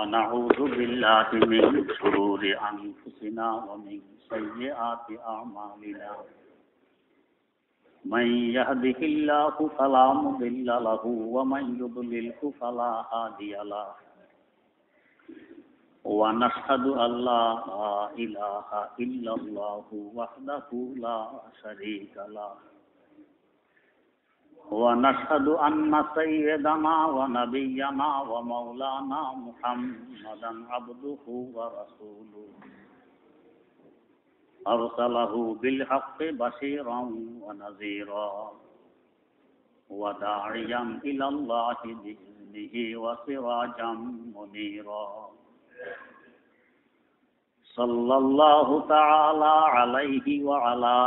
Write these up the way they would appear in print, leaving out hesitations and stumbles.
ونعوذ بالله من شرور أنفسنا ومن سيئات أعمالنا من يهده الله فلا مضل له ومن يضلله فلا هادي له ونشهد أن لا إله إلا الله وحده لا شريك له ونشهد أن سيدنا ونبينا ومولانا محمدا عبده ورسوله أرسله بالحق بشيرا ونذيرا وداعيا إلى الله بإذنه وسراجا منيرا صلى الله تعالى عليه وعلى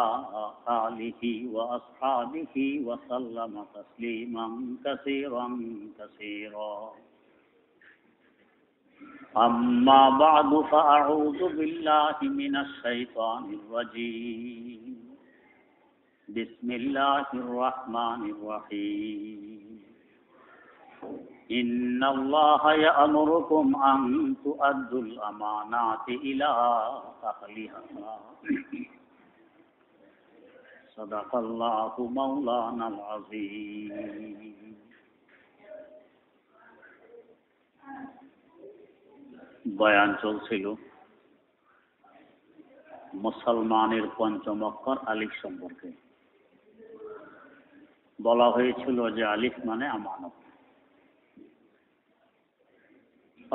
آله وأصحابه وسلم تسليما كثيرا كثيرا أما بعد فأعوذ بالله من الشيطان الرجيم بسم الله الرحمن الرحيم إن الله يأمركم أن تؤدوا الأمانات إلى أهلها صدق الله مولانا العظيم বয়ান চলছিল মুসলমানের পঞ্চম অক্ষর আলিফ সম্পর্কে। বলা হয়েছিল যে আলিফ মানে আমানত।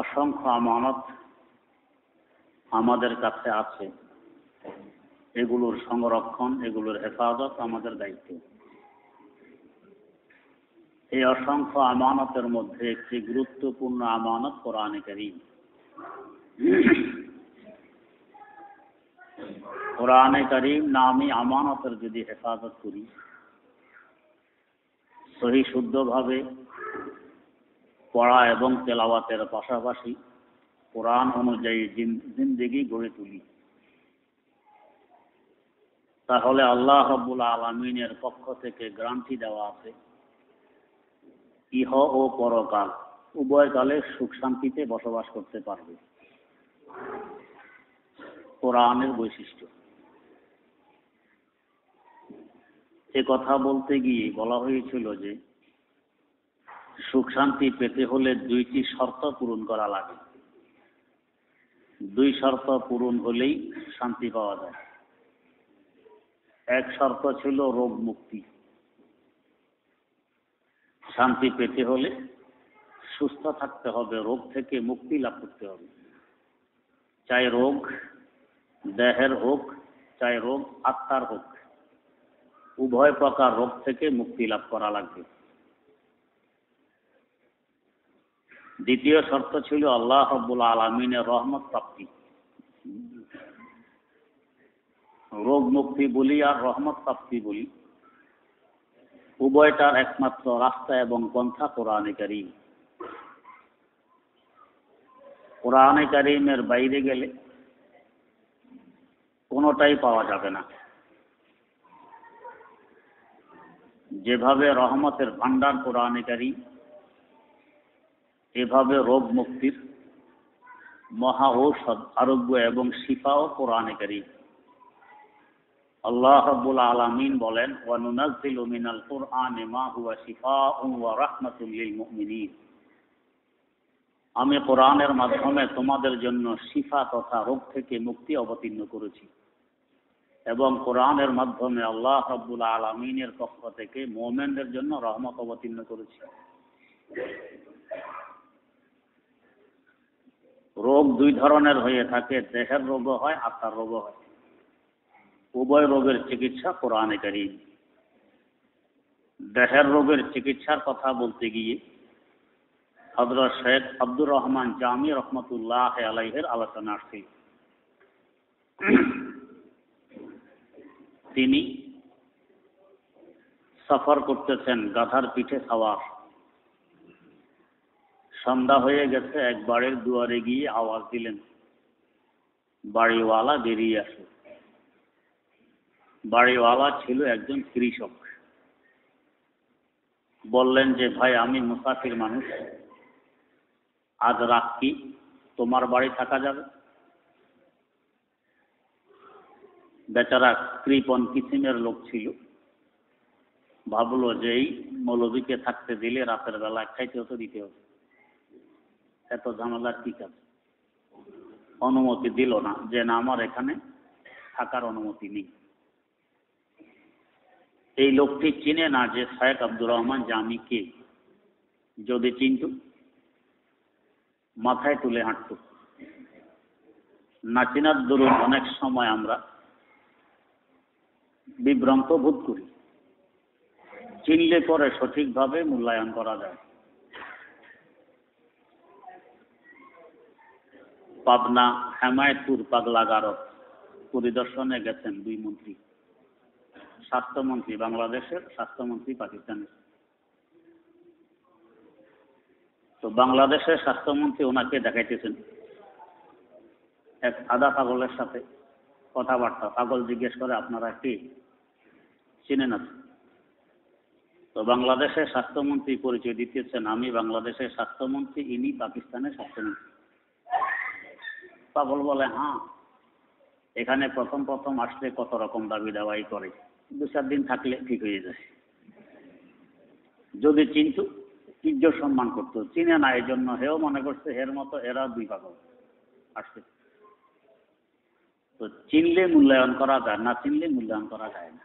অসংখ্য আমানত আমাদের কাছে আছে, এগুলোর সংরক্ষণ, এগুলোর হেফাজত আমাদের দায়িত্ব। এই অসংখ্য আমানতের মধ্যে একটি গুরুত্বপূর্ণ আমানত কোরআনে কারীম। কোরআনে কারীম নামী আমানতের যদি হেফাজত করি, সহি শুদ্ধভাবে পড়া এবং তেলাওয়াতের পাশাপাশি কোরআন অনুযায়ী জিন্দেগি গড়ে তুলি, তাহলে আল্লাহ রাব্বুল আলামিনের পক্ষ থেকে গ্যারান্টি দেওয়া আছে ইহ ও পরকাল উভয় কালে সুখ শান্তিতে বসবাস করতে পারবে। কোরআনের বৈশিষ্ট্য। এ কথা বলতে গিয়ে বলা হয়েছিল যে সুখ শান্তি পেতে হলে দুইটি শর্ত পূরণ করা লাগে। দুই শর্ত পূরণ হলেই শান্তি পাওয়া যায়। এক শর্ত ছিল রোগ মুক্তি। শান্তি পেতে হলে সুস্থ থাকতে হবে, রোগ থেকে মুক্তি লাভ করতে হবে। চাই রোগ দেহের হোক, চাই রোগ আত্মার হোক, উভয় প্রকার রোগ থেকে মুক্তি লাভ করা লাগবে। দ্বিতীয় শর্ত ছিল আল্লাহ রাব্বুল আলামিনের রহমত প্রাপ্তি। রোগ মুক্তি বলি আর রহমত প্রাপ্তি বলি, উভয়টার একমাত্র রাস্তা এবং পন্থা কোরআনে কারীম। কোরআনে কারীমের বাইরে গেলে কোনোটাই পাওয়া যাবে না। যেভাবে রহমতের ভান্ডার কোরআনে কারীম, এভাবে রোগ মুক্তির মহা ঔষধ, আরোগ্য এবং শিফাও কোরআনে কারীম। আল্লাহ রাব্বুল আলামিন বলেন, ওয়া নুনাজ্জিলু মিনাল কুরআনি মা হুয়া শিফাউন ওয়া রাহমাতুল লিল মুমিনিন। আমি কোরআনের মাধ্যমে তোমাদের জন্য শিফা তথা রোগ থেকে মুক্তি অবতীর্ণ করেছি, এবং কোরআনের মাধ্যমে আল্লাহ রাব্বুল আলামিনের পক্ষ থেকে মুমিনদের জন্য রহমত অবতীর্ণ করেছি। রোগ দুই ধরনের হয়ে থাকে, দেহের রোগও হয়, আত্মার রোগও হয়। উভয় রোগের চিকিৎসা কোরআনে কারীম। দেহের রোগের চিকিৎসার কথা বলতে গিয়ে হযরত শেখ আব্দুর রহমান জামি রহমতুল্লাহ আলাইহির আলোচনা আসছে। তিনি সফর করতেছেন গাধার পিঠে সওয়ার। সন্ধ্যা হয়ে গেছে, এক বাড়ির দুয়ারে গিয়ে আওয়াজ দিলেন, বাড়িওয়ালা বেরিয়ে আসে। বাড়িওয়ালা ছিল একজন কৃষক। বললেন যে, ভাই আমি মুসাফির মানুষ, আজ রাত কি তোমার বাড়ি থাকা যাবে? বেচারা কৃপণ কিসিমের লোক ছিল, ভাবলো যে এই মৌলবীকে থাকতে দিলে রাতের বেলা খাইতেও তো দিতে হবে, এত ঝামেলার কি কাজ। অনুমতি দিল না, যে না আমার এখানে থাকার অনুমতি নেই। এই লোকটি চিনে না যে শেখ আব্দুর রহমান জামি কে। যদি চিনত মাথায় তুলে হাঁটত। না চিনার দরুন অনেক সময় আমরা বিভ্রান্ত বোধ করি। চিনলে পরে সঠিকভাবে মূল্যায়ন করা যায়। পাবনা হেমায়তপুর পাগলাগারদ পরিদর্শনে গেছেন দুই মন্ত্রী, স্বাস্থ্যমন্ত্রী বাংলাদেশের, স্বাস্থ্যমন্ত্রী পাকিস্তানের। তো বাংলাদেশের স্বাস্থ্যমন্ত্রী ওনাকে দেখাইতেছেন এক আধা পাগলের সাথে কথাবার্তা। পাগল জিজ্ঞেস করে আপনারা কে, চিনেন না? তো বাংলাদেশের স্বাস্থ্যমন্ত্রী পরিচয় দিতেছেন আমি বাংলাদেশের স্বাস্থ্যমন্ত্রী, ইনি পাকিস্তানের স্বাস্থ্যমন্ত্রী। পাগল বলে হ্যাঁ, এখানে প্রথম প্রথম আসলে কত রকম দাবি দাওয়াই করে, 2-4 দিন থাকলে ঠিক হয়ে যায়। যদি চিনতো ইজ্জত সম্মান করতো, চিনে না এই জন্য হেও মনে করছে এর মতো এরা দুই পাগল আসছে। তো চিনলে মূল্যায়ন করা যায়, না চিনলে মূল্যায়ন করা যায় না।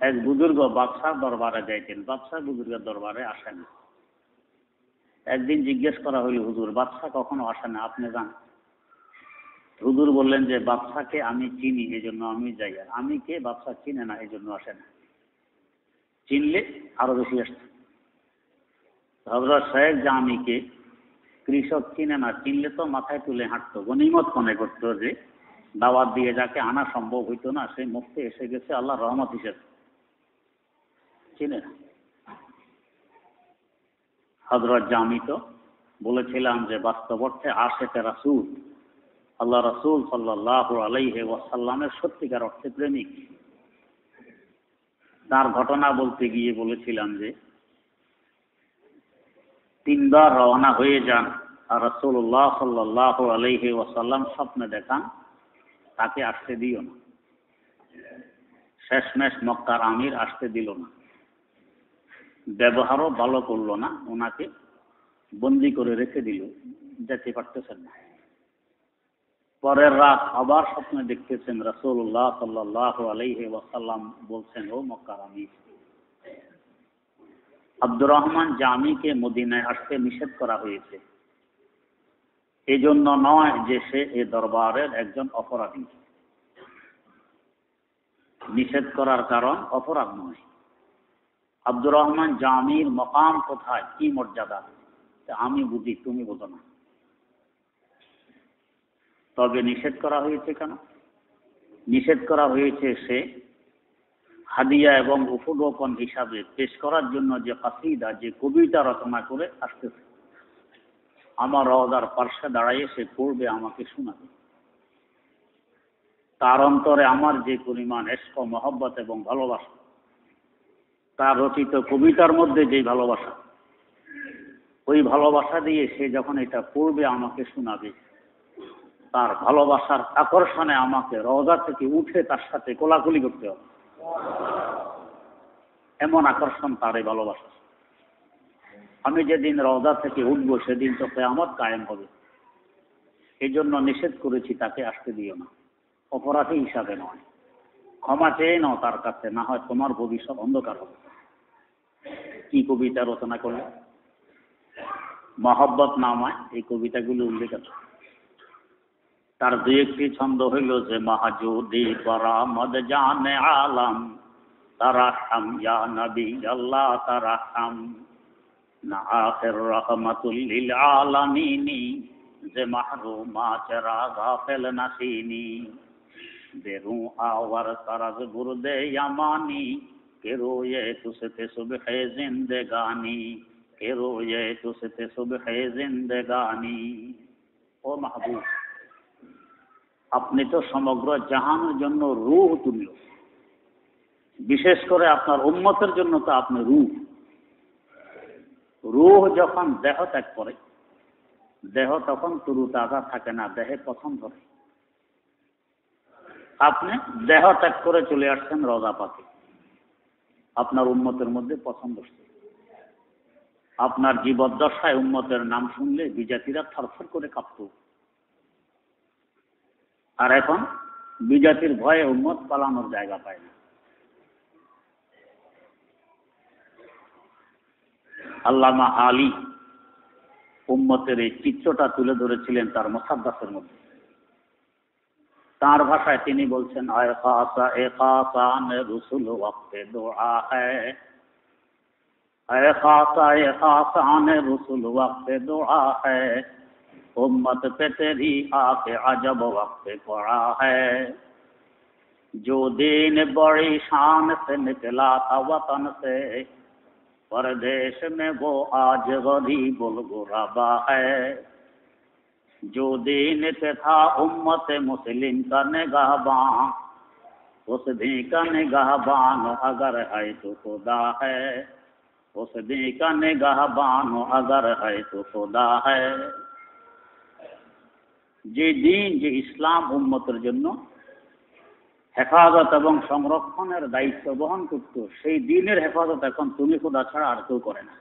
এক বুজুর্গ বাদশাহ দরবারে যাইতেন, বাদশাহ বুজুর্গের দরবারে আসেন। একদিন জিজ্ঞেস করা হইল হুজুর বাদশাহ কখনো আসে না, আপনি যান? হুজুর বললেন যে বাদশাহকে আমি চিনি এই জন্য আমি যাই, আর আমি কে বাদশাহ চিনে না এই জন্য আসে না। চিনলে আরো বেশি আসত। হযরত শেখ জামিকে কৃষক চিনে না, চিনলে তো মাথায় তুলে হাঁটতো, গনিমত মনে করতো যে দাওয়াত দিয়ে যাকে আনা সম্ভব হইতো না সে মুক্তি এসে গেছে আল্লাহ রহমত হিসেবে। চিনে না। হযরত জামি তো বলেছিলাম যে বাস্তব অর্থে আশিকে রাসূল, আল্লাহ রাসূল সাল্লাল্লাহু আলাইহি ওয়াসাল্লামের সত্যিকার অর্থে প্রেমিক। তার ঘটনা বলতে গিয়ে বলেছিলাম যে 3 বার রওনা হয়ে যান আর রাসূলুল্লাহ সাল্লাল্লাহু আলাইহি ওয়াসাল্লাম স্বপ্নে দেখান তাকে আসতে দিও না। শেষমেশ মক্কার আমির আসতে দিল না, ব্যবহারও ভালো করলো না, ওনাকে বন্দি করে রেখে দিল, যেতে পারতেছেন না। পরের রাত আবার স্বপ্নে দেখতেছেন রাসূলুল্লাহ সাল্লাল্লাহু আলাইহি ওয়াসাল্লাম বলছেন ও মক্কার আমির, আব্দুর রহমান জামিকে মদিনায় আসতে নিষেধ করা হয়েছে। এই জন্য নয় যে সে এ দরবারের একজন অপরাধী, নিষেধ করার কারণ অপরাধ নয়। আব্দুর রহমান জামির মকাম কোথায়, কি মর্যাদা আমি বুঝি, তুমি বোঝো না। তবে নিষেধ করা হয়েছে কেন? নিষেধ করা হয়েছে সে হাদিয়া এবং উপঢৌকন হিসাবে পেশ করার জন্য যে কাসিদা, যে কবিতা রচনা করে আসতেছে, আমার রওজার পার্শ্বে দাঁড়াইয়ে সে পড়বে, আমাকে শোনাবে। তার অন্তরে আমার যে পরিমাণ ইশক, মহব্বত এবং ভালোবাসা, তার রচিত কবিতার মধ্যে যে ভালোবাসা, ওই ভালোবাসা দিয়ে সে যখন এটা পড়বে আমাকে শোনাবে, তার ভালোবাসার আকর্ষণে আমাকে রওজা থেকে উঠে তার সাথে কোলাকুলি করতে হবে। এমন আকর্ষণ তার এই ভালোবাসা। আমি যেদিন রওজা থেকে উঠবো সেদিন তো কিয়ামত কায়েম হবে। এই জন্য নিষেধ করেছি তাকে আসতে দিও না, অপরাধী হিসাবে নয়, ক্ষমা চেয়ে নাও তার কাছে, না হয় তোমার ভবিষ্যৎ অন্ধকার হবে। কি কবিতা রচনা করলে? মহব্বত নামায় এই কবিতাগুলো উল্লেখ আছে। তার 2-1টি ছন্দ হইল যে মাহজুদি বরামদ জানে আলম তারাহাম ইয়া নবী আল্লাহ তারাহাম, না আখির রহমাতুল লিল আলামিনী যে মাহরুমা চরা গাফিল নাসিনী, বেরু আওয়ার তারাজ বুরদে ইয়ামানি কে রোয়ে তুসতে সুবহে জিন্দেগানি, কে রোয়ে তুসতে সুবহে জিন্দেগানি। ও মাহবুব, আপনি তো সমগ্র জাহানের জন্য রূহ তুল্য, বিশেষ করে আপনার উম্মতের জন্য তো আপনি রূহ। রূহ যখন দেহ ত্যাগ করে দেহ তখন তরুতাজা থাকে না, দেহে পছন ধরে। আপনি দেহ ত্যাগ করে চলে আসছেন রওজা পাকে, আপনার উম্মতের মধ্যে পছন্দ হচ্ছে। আপনার জীবদ্দশায় উম্মতের নাম শুনলে বিজাতিরা থরথর করে কাঁপত। আর এখন বিজাতির ভয়ে উম্মত পালানোর জায়গা পায় না। আল্লামা আলী উম্মতের এই চিত্রটা তুলে ধরেছিলেন তার মুসাদ্দাসের মধ্যে। তার ভাষায় তিনি বলছেন, আয়ে খাসা এ খাসান রসুল ওয়াক্তে দুআ হ্যায়, আয়ে খাসা এ খাসান রসুল ওয়াক্তে দুআ হ্যায়, उम्मत पे तेरी आके अजब वक्त पड़ा है, जो दिन बड़ी शान से निकला था वतन से, परदेश में वो आज गरीब गुरबा है, जो दिन पे था उम्मत मुस्लिम का निगाहबान, उस दिन का निगाहबान अगर है तो खुदा है, उस दिन का निगाहबान अगर है तो खुदा है। যে দিন, যে ইসলাম উম্মতের জন্য হেফাজত এবং সংরক্ষণের দায়িত্ব বহন করত, সেই দিনের হেফাজত এখন তুমি খোদা ছাড়া আর কেউ করে না।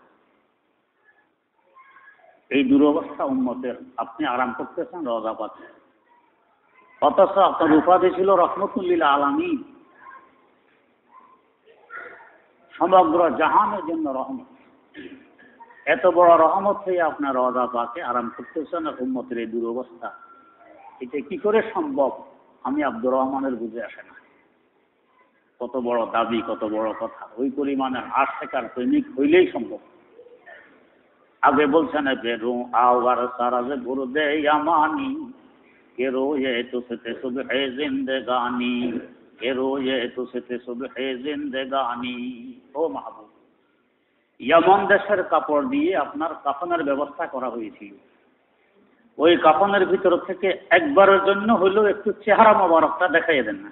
এই দুরবস্থা উম্মতের, আপনি আরাম করতেছেন রওজা পাকে, অথচ আপনার উপাধি ছিল রহমতুল লিল আলামিন, সমগ্র জাহানের জন্য রহমত। এত বড় রহমত হয়ে আপনার রওজা পাকে আরাম করতেছেন, আর উম্মতের এই দুরবস্থা, এটা কি করে সম্ভব? আমি আব্দুর রহমানের বুঝে আসে না। কত বড় দাবি, কত বড় কথা! ওই পরিমাণে আশিকার প্রেমিক হইলেই সম্ভব। আগে বলছেন, বেরু আওয়ার সারাজ গুরুদে ইয়ামানি, কে রোয়ে তুসতে সুবহে জিন্দেগানি, কে রোয়ে তুসতে সুবহে জিন্দেগানি। ও মাহবুব, ইয়ামান দেশের কাপড় দিয়ে আপনার কাফনের ব্যবস্থা করা হয়েছিল। ওই কাফনের ভিতর থেকে একবারের জন্য হইলেও একটু চেহারা মোবারকটা দেখাইয়ে দেন না।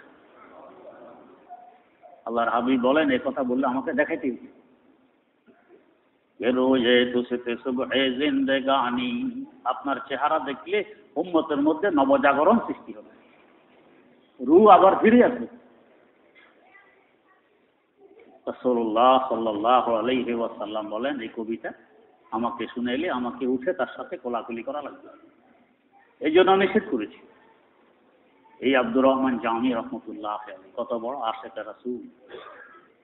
আল্লাহর হাবিব বলেন, এই কথা বললে আমাকে দেখাইতে হবে। আপনার চেহারা দেখলে উম্মতের মধ্যে নবজাগরণ সৃষ্টি হবে, রূহ আবার ফিরে আসবে। রাসূলুল্লাহ সাল্লাল্লাহু আলাইহি ওয়াসাল্লাম বলেন, এই কবিতা আমাকে শুনাইলে আমাকে উঠে তার সাথে কোলাকুলি করা লাগবে, এই জন্য নিষেধ করেছি। এই আব্দুর রহমান জামি রহমতুল্লাহ আলাইহি কত বড় আশিক রাসূল,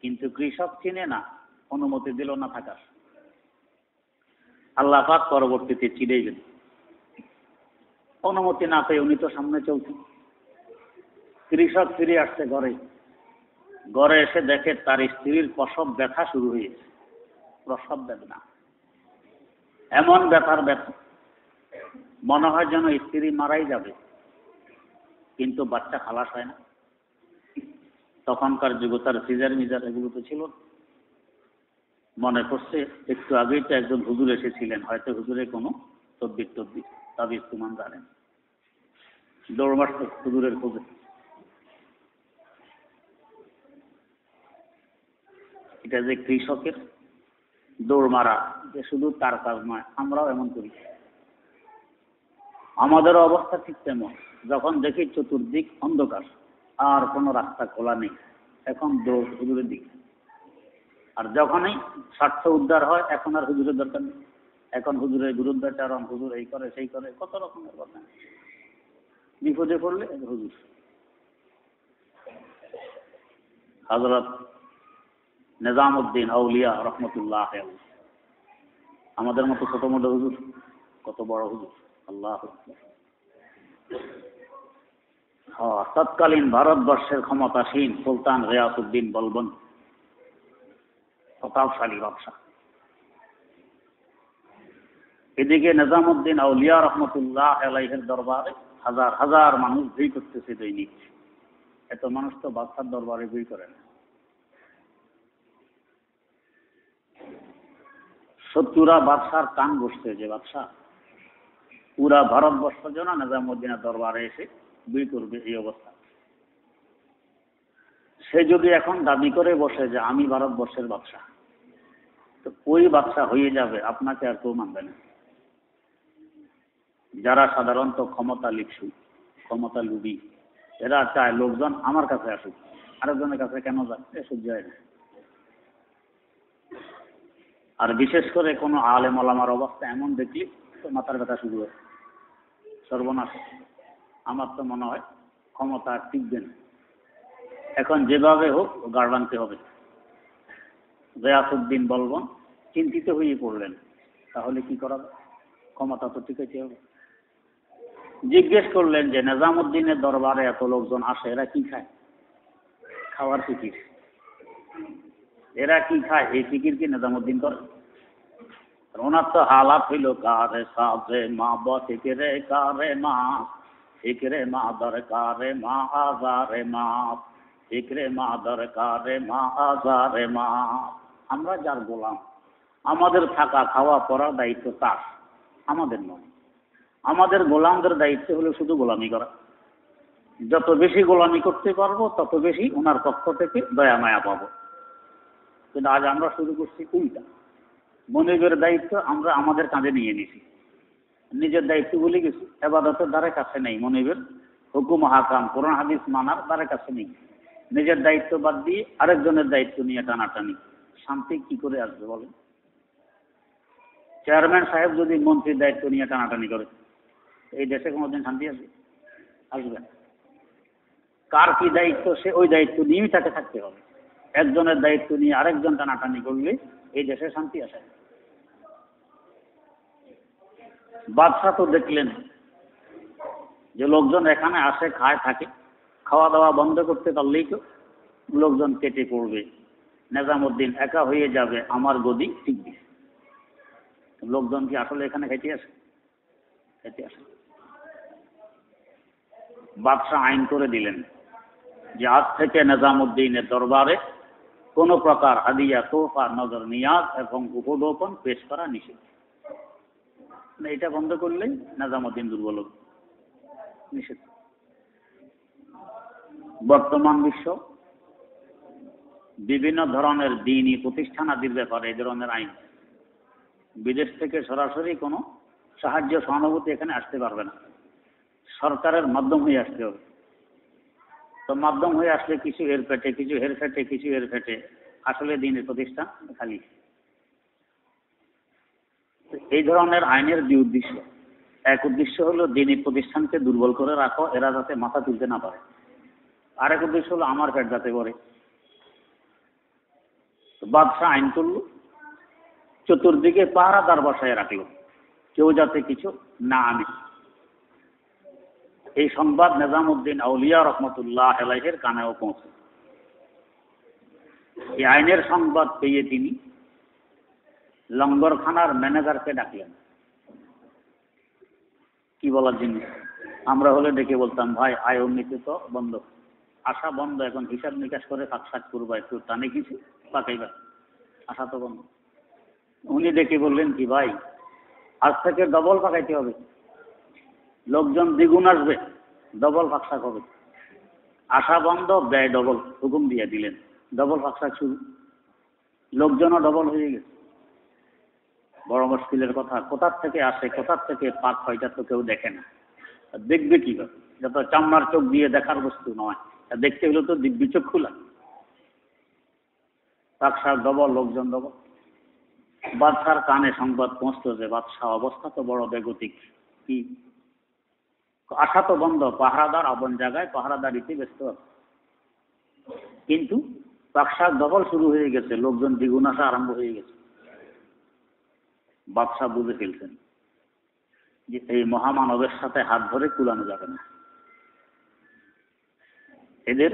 কিন্তু কৃষক চিনে না, অনুমতি দিল না থাকার। আল্লাহ পাক পরবর্তীতে চিড়ে গেল, অনুমতি না পেয়ে উনি তো সামনে চলছেন। কৃষক ফিরে আসছে ঘরে, ঘরে এসে দেখে তার স্ত্রীর প্রসব ব্যথা শুরু হয়েছে। প্রসব বেদনা, এমন ব্যথার ব্যথা মনে হয় যেন স্ত্রী মারাই যাবে, কিন্তু বাচ্চা খালাস হয় না। তখনকার যুগে তার সিজার মিজার এগুলো তো ছিল না। মনে করছে একটু আগেই তো একজন হুজুর এসেছিলেন, হয়তো হুজুরের কোনো তদ্বির তাবিজ তুমান জানেন। দৌড় মারছে হুজুরের খোঁজে। এটা যে কৃষকের দৌড় মারা, যে শুধু তার কাজ নয়, আমরাও এমন করি। আমাদেরও অবস্থা ঠিক তেমন। যখন দেখি চতুর্দিক অন্ধকার, আর কোনো রাস্তা খোলা নেই, এখন দৌড় হুজুরের দিকে। আর যখনই স্বার্থ উদ্ধার হয়, এখন আর হুজুরের দরকার নেই। এখন হুজুরের বিরুদ্ধাচারণ, হুজুর এই করে সেই করে, কত রকমের কথা। বিপদে পড়লে হুজুর। হযরত নিজামউদ্দিন আউলিয়া রহমতুল্লাহ আলাইহি, আমাদের মতো ছোট মোটো হুজুর, কত বড় হুজুর! আল্লাহু আকবার। তৎকালীন ভারতবর্ষের ক্ষমতাসীন সুলতান গিয়াসউদ্দিন বলবন, প্রতাপশালী বাদশাহ। এদিকে নিজামউদ্দিন আউলিয়া রহমতুল্লাহ আলাইহির দরবারে হাজার হাজার মানুষ ভিড় করতেছে দৈনিক। এত মানুষ তো বাদশার দরবারে ভিড় করে না। শত্রুরা বাদশার কান বসছে যে বাদশাহ পুরা ভারতবর্ষ যেন নিজামউদ্দিনের দরবারে এসে ভিড় করবে, এই অবস্থা। সে যদি এখন দাবি করে বসে যে আমি ভারতবর্ষের বাদশাহ, তো ওই বাদশাহ হয়ে যাবে, আপনাকে আর কেউ মানবে না। যারা সাধারণত ক্ষমতা লিপসু, ক্ষমতা লুবি, এরা চায় লোকজন আমার কাছে আসুক, আরেকজনের কাছে কেন যায়, এসব যায় না। আর বিশেষ করে কোনো আলেম ওলামার অবস্থা এমন দেখলি তো মাথার ব্যথা শুরু হয়, সর্বনাশ। আমার তো মনে হয় ক্ষমতা আর টিকবে না, এখন যেভাবে হোক গাড় বাঁধতে হবে। গিয়াসউদ্দিন বলবন চিন্তিত হয়ে পড়লেন, তাহলে কি করা যায়, ক্ষমতা তো টিকাইতে হবে। জিজ্ঞেস করলেন যে নিজামুদ্দিনের দরবারে এত লোকজন আসে, এরা কি খায়? খাওয়ার ফিকির। এরা কি খায় এই ফিকির কি নিজামুদ্দিন করে? ওনার তো হালাত হইল কারে সাজে মা বসে রে কারে মা, ফিকরে মা দরকারে মা আজারে মা, ফিকরে মা দরকারে মা আজারে মা। আমরা যার গোলাম, আমাদের থাকা খাওয়া পড়ার দায়িত্ব তার, আমাদের নয়। আমাদের গোলামদের দায়িত্ব হলো শুধু গোলামি করা। যত বেশি গোলামি করতে পারবো তত বেশি ওনার পক্ষ থেকে দয়া মায়া পাবো। কিন্তু আজ আমরা শুরু করছি উল্টা, মনিবের দায়িত্ব আমরা আমাদের কাঁধে নিয়ে নিছি, নিজের দায়িত্ব ভুলে গেছি। এবাদতের দ্বারে কাছে নেই, মনিবের হুকুম হাকাম কোরআন হাদিস মানার দ্বারে কাছে নেই। নিজের দায়িত্ব বাদ দিয়ে আরেকজনের দায়িত্ব নিয়ে টানাটানি, শান্তি কি করে আসবে বলেন? চেয়ারম্যান সাহেব যদি মন্ত্রীর দায়িত্ব নিয়ে টানাটানি করে, এই দেশে কোনোদিন শান্তি আসবে? আসবে না। কার কি দায়িত্ব সে ওই দায়িত্ব নিয়েই তাকে থাকতে হবে। একজনের দায়িত্ব নিয়ে আরেকজন টানাটানি করলে এই দেশে শান্তি আসে না। বাদশাহ তো দেখলেন যে লোকজন এখানে আসে খায় থাকে, খাওয়া দাওয়া বন্ধ করতে পারলেই তো লোকজন কেটে পড়বে, নিজামুদ্দিন একা হয়ে যাবে, আমার গদি টিকবে। লোকজন কি আসলে এখানে খেতে আসে? খেতে আসে। বাদশাহ আইন করে দিলেন যে আজ থেকে নিজামুদ্দিনের দরবারে কোন প্রকার হাদিয়া, তোহফা, নজর নিয়াজ এবং উপঢৌকন পেশ করা নিষেধ। এটা বন্ধ করলেই নিজামুদ্দিন দুর্বল হবে, নিষেধ। বর্তমান বিশ্ব বিভিন্ন ধরনের দ্বীনি প্রতিষ্ঠানাদির ব্যাপারে এই ধরনের আইন, বিদেশ থেকে সরাসরি কোনো সাহায্য সহানুভূতি এখানে আসতে পারবে না, সরকারের মাধ্যম হয়ে আসতে হবে। তো মাধ্যম হয়ে আসলে কিছু এর পেটে, কিছু হের ফেটে, কিছু এর ফেটে, আসলে দ্বীনি প্রতিষ্ঠান খালি। এই ধরনের আইনের দুই উদ্দেশ্য। এক উদ্দেশ্য হলো দ্বীনি প্রতিষ্ঠানকে দুর্বল করে রাখো, এরা যাতে মাথা তুলতে না পারে। আরেক উদ্দেশ্য হলো আমার পেট যাতে করে। বাদশাহ আইন করলো, চতুর্দিকে পাহারাদার বসায় রাখলো, কেউ যাতে কিছু না আনে। এই সংবাদ নিজামুদ্দিন আউলিয়া রহমতুল্লাহ আলাইহির কানেও পৌঁছে। এই আইনের সংবাদ পেয়ে তিনি লঙ্গরখানার ম্যানেজারকে ডাকলেন। কি বলার জিনিস? আমরা হলে ডেকে বলতাম, ভাই আয় উন্নীতি তো বন্ধ, আশা বন্ধ, এখন হিসাব নিকাশ করে ফাঁকসাক করবা, একটু টানে কিছু পাকাইবা, আশা তো বন্ধ। উনি ডেকে বললেন কি, ভাই আজ থেকে ডবল পাকাইতে হবে, লোকজন দ্বিগুণ আসবে, ডবল ফাঁকসাক হবে, আশা বন্ধ, ব্যয় ডবল, হুকুম দিয়ে দিলেন। ডবল ফাঁকসাক শুরু, লোকজনও ডবল হয়ে গেছে। বড় মুশকিলের কথা, কোথার থেকে আসে, কোথার থেকে পাক হয়, এটা তো কেউ দেখে না। দেখবে কিভাবে? যত চামড়ার চোখ দিয়ে দেখার বস্তু নয়, দেখতে হলে তো দিব্যি চক্ষু লাগে। পাকসাক ডবল, লোকজন ডবল। বাদশার কানে সংবাদ পৌঁছল যে বাদশাহ অবস্থা তো বড় বেগতিক। কি? আশা তো বন্ধ, পাহারাদার আপন জায়গায় পাহারাদারিতে ব্যস্ত আছে, কিন্তু পাকসাক ডবল শুরু হয়ে গেছে, লোকজন দ্বিগুণ আসা আরম্ভ হয়ে গেছে। বাদশাহ বুঝে ফেলছেন যে এই মহামানবের সাথে হাত ধরে কুলানো যাবে না। এদের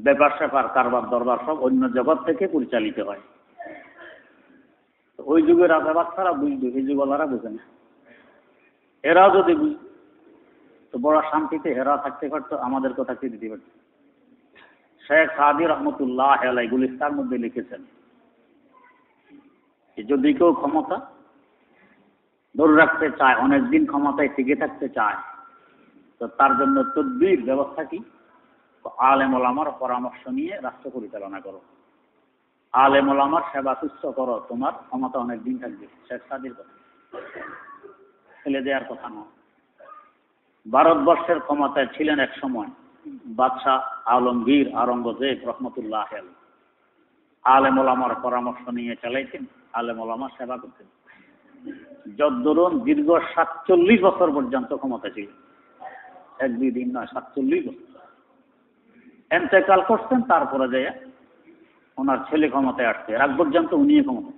ব্যাপার স্যাপার, কারবার দরবার সব অন্য জগৎ থেকে পরিচালিত হয়। ওই যুগের রাজা বাচ্চারা বুঝবে, এই যুগলারা বুঝে না। এরাও যদি বুঝবে তো বড় শান্তিতে হেরা থাকতে পারতো, আমাদের কথা কি দিতে পারত। শেখ সাদি রহমতুল্লাহ আলাই গুলিস্তার মধ্যে লিখেছেন যে যদি কেউ ক্ষমতা ধরে রাখতে চায়, অনেকদিন ক্ষমতায় টিকে থাকতে চায়, তো তার জন্য তদবির ব্যবস্থা কি? আলেম ওলামার পরামর্শ নিয়ে রাষ্ট্র পরিচালনা করো, আলেম ওলামার সেবা তুচ্ছ করো, তোমার ক্ষমতা অনেকদিন থাকবে। শেখ সাদির কথা, ফেলে দেওয়ার কথা নয়। ভারতবর্ষের ক্ষমতায় ছিলেন এক সময় বাদশাহ আলমগীর আওরঙ্গজেব রহমতুল্লাহ আলাইহি। আলেম ওলামার পরামর্শ নিয়ে চালাইতেন, আলেম ওলামার সেবা করতেন। যদ্দরুন দীর্ঘ 47 বছর পর্যন্ত ক্ষমতা ছিল, 1-2 দিন নয়, 47 বছর। এন্তেকাল করছেন, তারপরে যায় ওনার ছেলে ক্ষমতায় আসছে। এর আগ পর্যন্ত উনি ক্ষমতা।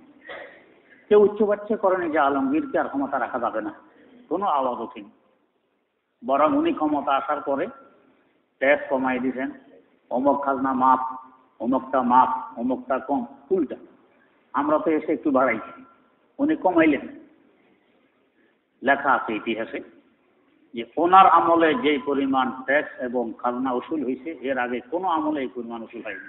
কেউ উচ্চবাচ্য করেনি যে আলমগীরকে আর ক্ষমতা রাখা যাবে না, কোনো আওয়াজ ওঠেনি। বরং উনি ক্ষমতা আসার পরে ট্যাক্স কমাই দিয়েছেন, অমুক খাজনা মাপ, অমুকটা মাপ, অমুকটা কম, উল্টা। আমরা তো এসে একটু বাড়াইছি, উনি কমাইলেন। লেখা আছে ইতিহাসে যে ওনার আমলে যে পরিমাণ ট্যাক্স এবং খাজনা উসুল হয়েছে, এর আগে কোনো আমলে এই পরিমাণ উসুল হয়নি।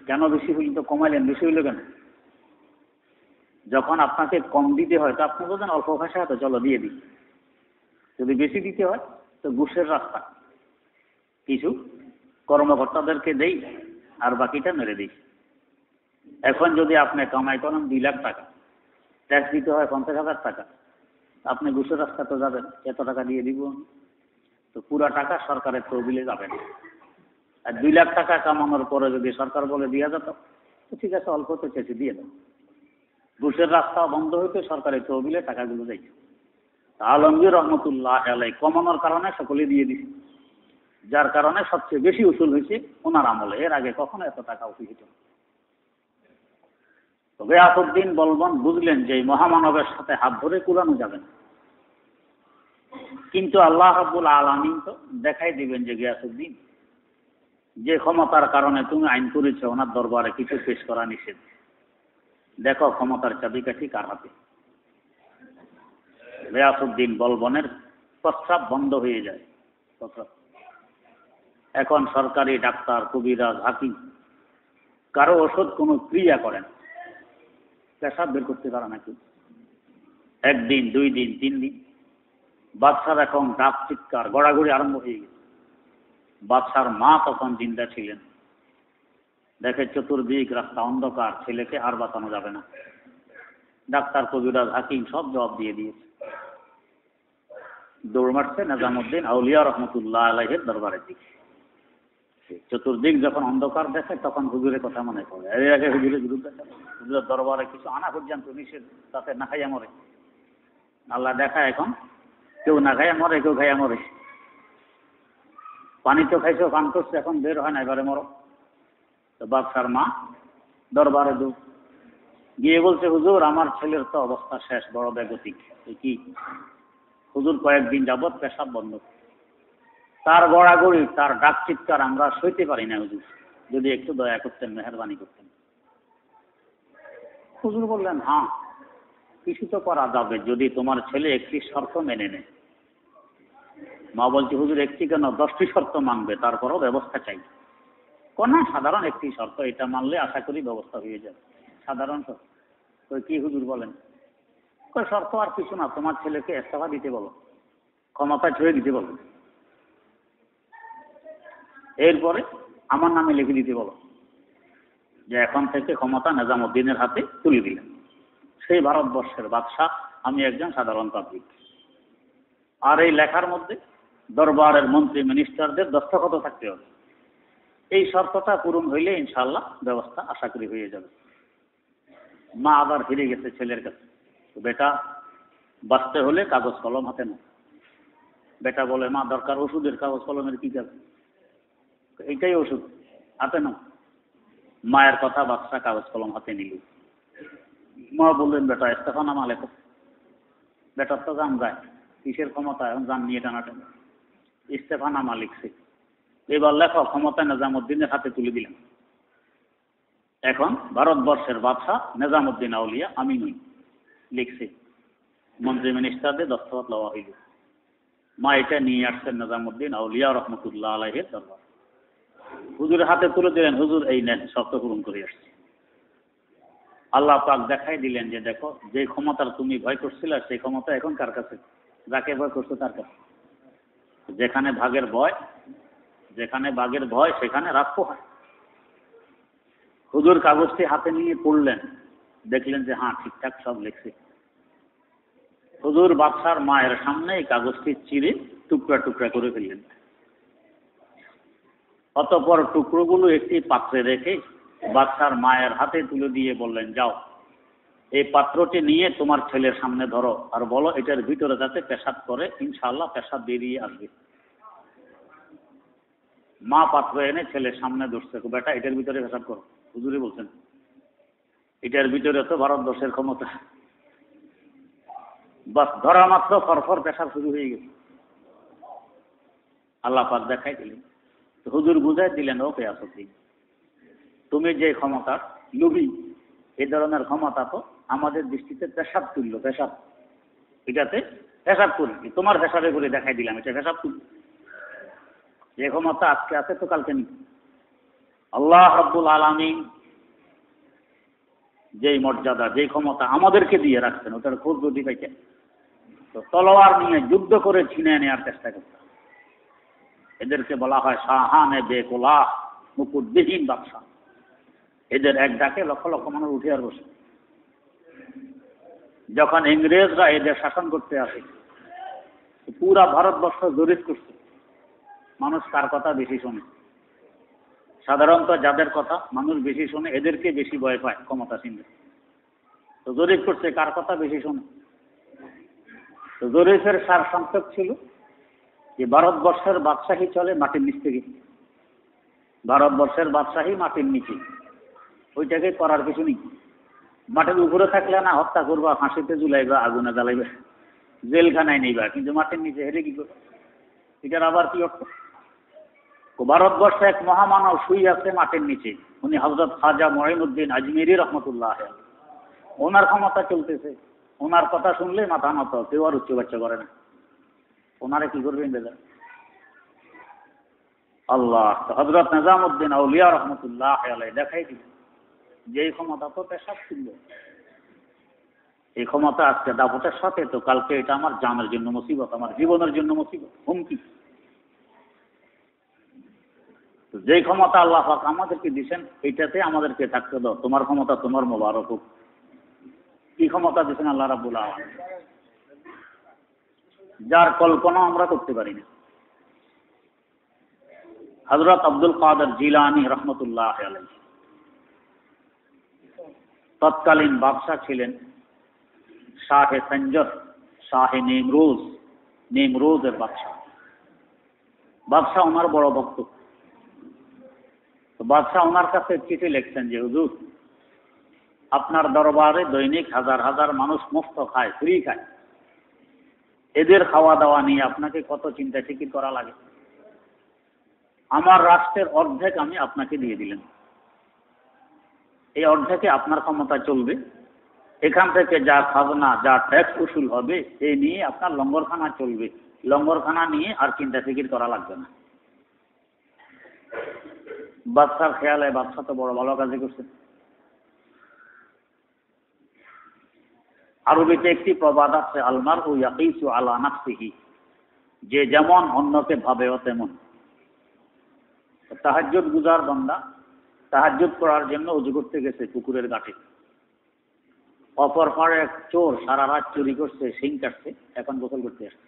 কেন বেশি হইল? তো কমাইলেন, বেশি হইল কেন? যখন আপনাকে কম দিতে হয় তো আপনি বলছেন অল্প ভাষা, তো চলো দিয়ে দিই। যদি বেশি দিতে হয় তো ঘুষের রাস্তা, কিছু কর্মকর্তাদেরকে দেই আর বাকিটা মেরে দিই। এখন যদি আপনি কামাই করেন 2 লাখ টাকা, ট্যাক্স দিতে হয় 50,000 টাকা, আপনি ঘুষের রাস্তা তো যাবেন, এত টাকা দিয়ে দিব, তো পুরা টাকা সরকারের তহবিলে যাবে না। আর 2 লাখ টাকা কামানোর পরে যদি সরকার বলে দিয়া যেত, তো ঠিক আছে, অল্প তো চেয়েছে দিয়ে দেন। ঘুষের রাস্তা বন্ধ হইতে সরকারের তহবিলে টাকাগুলো যাইছে। আলমগীর রহমতুল্লাহ আলাইহি কমানোর কারণে সকলে দিয়ে দিছে, যার কারণে সবচেয়ে বেশি উসুল হয়েছে ওনার আমলে। এর আগে কখনো এত টাকা উসুল হইত না। তো গিয়াসউদ্দিন বলবন বুঝলেন যে এই মহামানবের সাথে হাত ধরে কুলানো যাবে না। কিন্তু আল্লাহ রাব্বুল আলামিন তো দেখাই দিবেন যে গিয়াসউদ্দিন, যে ক্ষমতার কারণে তুমি আইন করেছো ওনার দরবারে কিছু পেশ করা নিষেধ। দেখো ক্ষমতার চাবিকাঠি কার হাতে। গিয়াসউদ্দিন বলবনের প্রস্রাব বন্ধ হয়ে যায়। এখন সরকারি ডাক্তার, কবিরাজ, হাকিম কারো ওষুধ কোনো ক্রিয়া করেন, পেশাব বের করতে পারে নাকি? 1 দিন, 2 দিন, 3 দিন। বাদশার এখন ডাক চিৎকার গড়াগড়ি আরম্ভ হয়ে গেছে। বাদশার মা তখন জিন্দা ছিলেন। দেখে চতুর্দিক রাস্তা অন্ধকার, ছেলেকে আর বাঁচানো যাবে না। ডাক্তার, কবিরাজ, হাকিম সব জবাব দিয়ে দিয়েছে। দৌড় মারছে নিজামুদ্দিন আউলিয়া রহমতুল্লাহ আলাইহির দরবারের দিকে। চতুর্দিক যখন অন্ধকার দেখে তখন হুজুরের কথা মনে পড়ে। এর আগে হুজুরের বিরুদ্ধে হুজুরের দরবারে কিছু আনা পর্যন্ত নিষেধ, তাতে না খাইয়া মরে। আল্লাহ দেখা এখন কেউ না খাইয়া মরে, কেউ খাইয়া মরে। পানি তো খাইছো, পান করছে, এখন বের হয় না, এবারে মরো। তো বাদশার মা দরবারে গিয়ে বলছে, হুজুর আমার ছেলের তো অবস্থা শেষ, বড় বেগতিক। কি? হুজুর কয়েকদিন যাবৎ পেশাব বন্ধ, তার গড়াগড়ি, তার ডাক চিৎকার আমরা সইতে পারি না হুজুর, যদি একটু দয়া করতেন, মেহেরবানি করতেন। হুজুর বললেন, হ্যাঁ কিছু তো করা যাবে যদি তোমার ছেলে একটি শর্ত মেনে নেয়। মা বলছে, হুজুর একটি কেন, 10টি শর্ত মানবে, তারপরও ব্যবস্থা চাই। কোন সাধারণ একটি শর্ত, এটা মানলে আশা করি ব্যবস্থা হয়ে যাবে। সাধারণ শর্ত? কি হুজুর বলেন? শর্ত আর কিছু না, তোমার ছেলেকে ইস্তফা দিতে বলো, ক্ষমতা ছুঁয়ে দিতে বলো, এরপরে আমার নামে লিখে দিতে বলো যে এখন থেকে ক্ষমতা নিজামুদ্দিনের হাতে তুলে দিলেন। সেই ভারতবর্ষের বাদশাহ, আমি একজন সাধারণ পাবলিক। আর এই লেখার মধ্যে দরবারের মন্ত্রী মিনিস্টারদের দস্তখত থাকতে হবে। এই শর্তটা পূরণ হইলে ইনশাআল্লাহ ব্যবস্থা আশা করি হয়ে যাবে। মা আবার ফিরে গেছে ছেলের কাছে। বেটা, বাঁচতে হলে কাগজ কলম হাতে নাও। বেটা বলে, মা দরকার ওষুধের, কাগজ কলমের কি কাজ? এইটাই ওষুধ, হাতে নাও। মায়ের কথা বাদশা কাগজ কলম হাতে নিল। মা বললেন, বেটা ইস্তফানামা লেখো। বেটার তো জান যায়, কিসের ক্ষমতা, এখন জান নিয়ে টানাটানি। ইস্তফানামা লিখছে। এবার লেখো, ক্ষমতা নিজামুদ্দিনের হাতে তুলে দিলাম। এখন ভারতবর্ষের বাদশা নিজামুদ্দিন আউলিয়া আমি নই, লিখছে। মন্ত্রী মিনিস্টারদের দস্তখত লওয়া হইল। মা এটা নিয়ে আসছেন নিজামুদ্দিন আউলিয়া রহমতুল্লাহ আলাইহির দরবার। হুজুরের হাতে তুলে দিলেন। হুজুর এই নেন, শর্ত পূরণ করে আসছে। আল্লাহ পাক দেখাই দিলেন যে দেখো, যে ক্ষমতার তুমি ভয় করছিলে সেই ক্ষমতা এখন কার কাছে? যাকে ভয় করছো তার কাছে। যেখানে ভাগের ভয়, যেখানে বাঘের ভয় সেখানে রাক্ষ হয়। হুজুর কাগজটি হাতে নিয়ে পড়লেন, দেখলেন যে হ্যাঁ ঠিকঠাক সব লিখছে। হুজুর বাদশার মায়ের সামনে এই কাগজটি চিরে টুকরা টুকরা করে ফেললেন। অতঃপর টুকরোগুলো একটি পাত্রে রেখে বাদশার মায়ের হাতে তুলে দিয়ে বললেন, যাও এই পাত্রটি নিয়ে তোমার ছেলের সামনে ধরো আর বলো এটার ভিতরে যাতে পেশাব করে, ইনশাআল্লাহ পেশাব বেরিয়ে আসবে। মা পাত্র এনে ছেলের সামনে ধরছে, বেটা এটার ভিতরে পেশাব করো। হুজুরই বলছেন এটার ভিতরে তো ভারতবর্ষের ক্ষমতা। বাস ধরা মাত্র ফরফর পেশাব শুরু হয়ে গেছে। আল্লাহ পাক দেখাই দিলেন। হুজুর বুঝাই দিলেন, ওকে আসো তুমি যে ক্ষমতা লুবি, এই ধরনের ক্ষমতা তো আমাদের দৃষ্টিতে পেশাব তুললো, পেশাব এটাতে পেশাব করি, তোমার পেশাবে করে দেখাই দিলাম এটা পেশাব তুলল। যে ক্ষমতা আজকে আছে তো কালকে নেই। আল্লাহ রাব্বুল আলামিন যেই মর্যাদা যেই ক্ষমতা আমাদেরকে দিয়ে রাখছেন ওটার খোঁজ যদি পাইতেন তো তলোয়ার নিয়ে যুদ্ধ করে ছিনিয়ে নেওয়ার চেষ্টা করতেন। এদেরকে বলা হয় শাহানে বেকুলাহ, মুকুটবিহীন বাদশা। এদের এক ডাকে লক্ষ লক্ষ মানুষ উঠে আর বসে। যখন ইংরেজরা এদের শাসন করতে আসে পুরা ভারতবর্ষ জরিপ করছে মানুষ কার কথা বেশি শোনে। সাধারণত যাদের কথা মানুষ বেশি শোনে এদেরকে বেশি ভয় পায় ক্ষমতাসীনরা। তো জরিপ করছে কার কথা বেশি শোনে। তো জরিপের সার সংক্ষেপ ছিল যে ভারতবর্ষের বাদশাহী চলে মাটির নিচ থেকে। ভারতবর্ষের বাদশাহী মাটির নিচে, ওইটাকে করার কিছু নেই। মাটির উপরে থাকলে না হত্যা করবা, ফাঁসিতে ঝুলাইবা, আগুনে জ্বালাইবা, জেলখানায় নেইবা, কিন্তু মাটির নিচে হেরে কি করবে? এটার আবার কি অর্থ? ভারতবর্ষে এক মহামানব শুই আছে মাটির নিচে, উনি হযরত খাজা মঈনুদ্দিন আজমিরি রহমতুল্লাহ। ওনার ক্ষমতা চলতেছে, ওনার কথা শুনলে মাথা নত, কেউ আর উচ্চ বাচ্চা করে না। ওনারা কি করবেন দাদা? আল্লাহ হযরত নিজামউদ্দিন আউলিয়া রহমতুল্লাহ আলাইহি দেখাই দিল যে এই ক্ষমতা তো পেশাব ছিল। এই ক্ষমতা আজকে দাপটের সাথে তো কালকে এটা আমার জানের জন্য মুসিবত, আমার জীবনের জন্য মুসিবত, হুমকি। যেই ক্ষমতা আল্লাহ পাক আমাদেরকে দিয়েছেন এইটাতে আমাদেরকে থাকতে দাও। তোমার ক্ষমতা তোমার মোবারক হোক। কি ক্ষমতা দিয়েছেন আল্লাহ রাব্বুল আলামিন, যার কল্পনা আমরা করতে পারি না। হযরত আব্দুল কাদের জিলানী রহমতুল্লাহ আলাইহি তৎকালীন বাদশা ছিলেন শাহে সঞ্জর, শাহে নেমরোজ, নেমরোজের বাদশা। বাদশা ওনার বড় ভক্ত। বাদশাহ ওনার কাছে চিঠি লিখছেন যে হুজুর আপনার দরবারে দৈনিক হাজার হাজার মানুষ মুফত খায়, ফ্রি খায়, এদের খাওয়া দাওয়া নিয়ে আপনাকে কত চিন্তা ফিকির করা লাগে। আমার রাষ্ট্রের অর্ধেক আমি আপনাকে দিয়ে দিলেন, এই অর্ধেকে আপনার ক্ষমতা চলবে, এখান থেকে যা খাজনা যা ট্যাক্স উসুল হবে এই নিয়ে আপনার লঙ্গরখানা চলবে, লঙ্গরখানা নিয়ে আর চিন্তা ফিকির করা লাগবে না। বাদশার খেয়ালে বাদশা তো বড় ভালো কাজই করছে। আরবিতে একটি প্রবাদ আছে, আলমারউ ইয়াকিসু আলা নাফসিহি, যে যেমন অন্যকে ভাবেও তেমন। তাহাজ্জুদ গুজার বান্দা তাহাজ্জুদ করার জন্য ওযু করতে গেছে পুকুরের ঘাটে। অপর পাড়ে এক চোর সারা রাত চুরি করছে, শিং কাটছে, এখন গোসল করতে আসছে।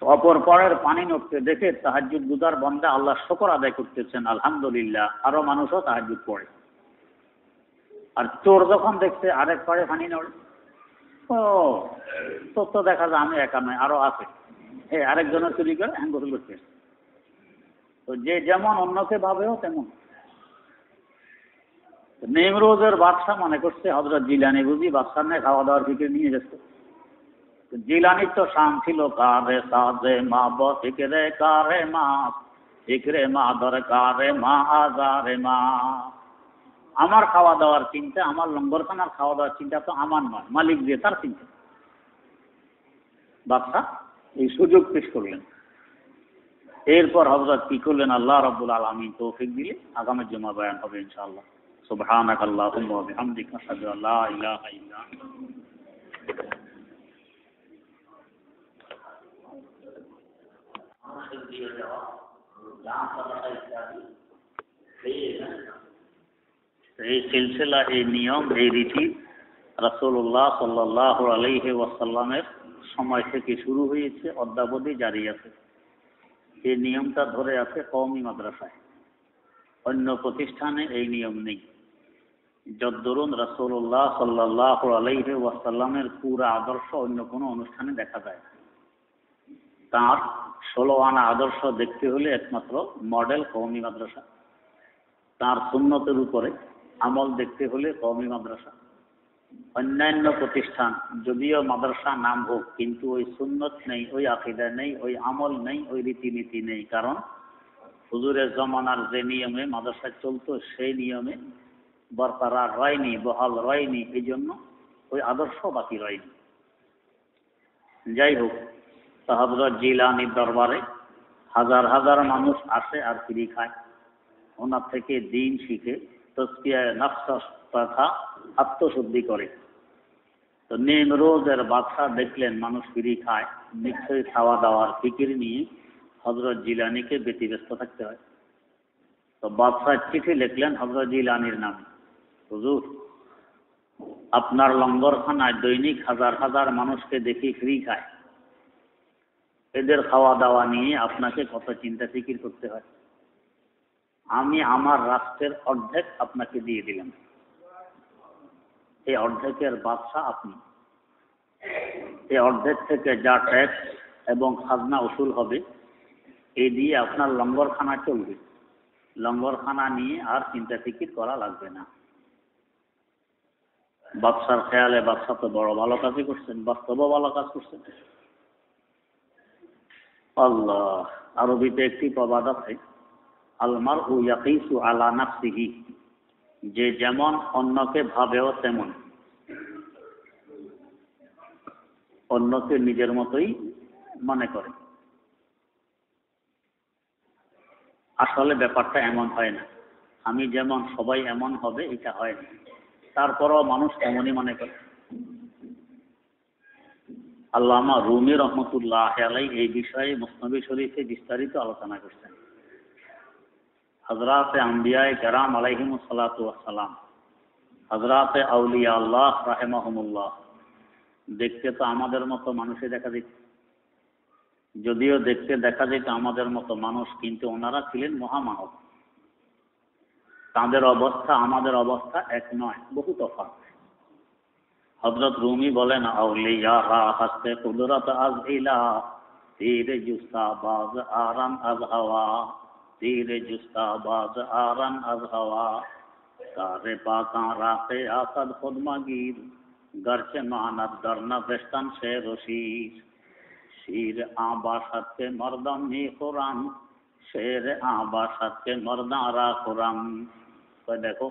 অপর পাড়ের পানি নড়তে দেখে তাহাজ্জুদ গুজার বান্দা আল্লাহ শুকর আদায় করতেছেন, আলহামদুলিল্লাহ, আরো মানুষও তাহাজ্জুদ পড়ে। আর চোর যখন দেখছে আরেক পাড়ে পানি নড়ে, ও তোর তো দেখা যায় আমি একা নয়, আরো আছে, আরেকজনের চুরি করে এখন গোসল করতে আসছে। তো যে যেমন অন্যকে ভাবেও তেমন। নেমরোজের বাদশা মনে করছে হযরত জিলানী বুঝি বাদশার নিয়ে খাওয়া দাওয়ার ফিকির নিয়ে গেছে। জিলানির তো শান ছিল কারে সাজে মা ফিকরে কারে মা, ফিকরে মা দরকারে মা আজারে মা। আমার খাওয়া দাওয়ার চিন্তা, আমার লঙ্গরখানার খাওয়া দাওয়ার চিন্তা তো আমার নয়, মালিক দিয়ে তার চিন্তা। বাদশা এই সুযোগ পেশ করলেন। এরপর হযরত কি করলেন, আল্লাহ রাব্বুল আলামিন তৌফিক দিলে আগামী জুমা বয়ান হবে ইনশাআল্লাহ। সুবহানাকাল্লাহুম্মা ওয়া বিহামদিকা আশহাদু আল্লা ইলাহা ইল্লা আনতা। এই সিলসিলা, এই নিয়ম, এই রীতি রাসূলুল্লাহ সাল্লাল্লাহু আলাইহি ওয়াসাল্লামের সময় থেকে শুরু হয়েছে, অদ্যাবধি জারি আছে। এই নিয়মটা ধরে আছে কওমি মাদ্রাসায়, অন্য প্রতিষ্ঠানে এই নিয়ম নেই। যদ্দরুন রাসূলুল্লাহ সাল্লাল্লাহু আলাইহি ওয়াসাল্লামের পুরা আদর্শ অন্য কোনো অনুষ্ঠানে দেখা যায়। তাঁর 16 আনা আদর্শ দেখতে হলে একমাত্র মডেল কওমি মাদ্রাসা। তাঁর সুন্নতের উপরে আমল দেখতে হলে কওমি মাদ্রাসা। অন্যান্য প্রতিষ্ঠান যদিও মাদ্রাসা নাম হোক, কিন্তু ওই সুন্নত নেই, ওই আকীদা নেই, ওই আমল নেই, ওই রীতিনীতি নেই। কারণ হুজুরের জমানার যে নিয়মে মাদ্রাসা চলতো সেই নিয়মে বরকরার রয়নি, বহাল রয়নি, এই জন্য ওই আদর্শ বাকি রয়নি। যাই হোক, হযরত জিলানীর দরবারে হাজার হাজার মানুষ আসে আর ফিরি খায়, ওনার থেকে দিন শিখে তাজকিয়ায়ে নফস তথা আত্মশুদ্ধি করে। তো নেমরোজের বাদশা দেখলেন মানুষ ফিরি খায়, নিশ্চয়ই খাওয়া দাওয়ার ফিকির নিয়ে হযরত জিলানীকে ব্যতিব্যস্ত থাকতে হয়। তো বাদশাহ চিঠি লিখলেন হযরত জিলানীর নামে, হুজুর, আপনার লঙ্গরখানায় দৈনিক হাজার হাজার মানুষকে দেখি ফ্রি খায়, এদের খাওয়া দাওয়া নিয়ে আপনাকে কত চিন্তা ফিকির করতে হয়। আমি আমার রাষ্ট্রের অর্ধেক আপনাকে দিয়ে দিলাম, এই অর্ধেকের বাদশা আপনি। এই অর্ধেক থেকে যা ট্যাক্স এবং খাজনা উসুল হবে, এই দিয়ে আপনার লঙ্গরখানা চলবে, লঙ্গরখানা নিয়ে আর চিন্তা ফিকির করা লাগবে না। বাদশার খেয়ালে বাদশা তো বড় ভালো কাজই করছেন, বাস্তবও ভালো কাজ করছেন। আল্লাহ, আরবিতে একটি প্রবাদ আছে, আল মারউ ইয়াকিসু আলা নাফসিহি, যে যেমন অন্যকে ভাবেও তেমন, অন্যকে নিজের মতোই মনে করে। আসলে ব্যাপারটা এমন হয় না। আমি যেমন সবাই এমন হবে এটা হয় না, তারপরও মানুষ এমনই মনে করে। আল্লামা রুমি রহমতুল্লাহ আলাইহি এই বিষয়ে মুসনদ শরীফে বিস্তারিত আলোচনা করছেন। হযরত আম্বিয়ায়ে কেরাম আলাইহিমুস সালাতু ওয়াস সালাম, হযরত আউলিয়া আল্লাহ রাহিমাহুমুল্লাহ দেখতে তো আমাদের মতো মানুষই দেখা যেত। যদিও দেখতে দেখা যেত আমাদের মতো মানুষ, কিন্তু ওনারা ছিলেন মহামানব। তাঁদের অবস্থা আমাদের অবস্থা এক নয়, বহু তফাৎ। হযরত রুমি বলেন, আউলিয়ারা হাসতে কুদরত আজ ইলা, তীরে জুস্তা বাজ আরান আজ হাওয়া, তীরে জুস্তা বাজ আরান আজ হাওয়া, কারে পাকা রাতে আসাদ খুদমাগির, গরচে মানাত দরনা বেস্তান সে রশির, শির আবাসাত के मर्दान नी कुरान, शेर आबासात के मर्दारा कुरान। तो देखो,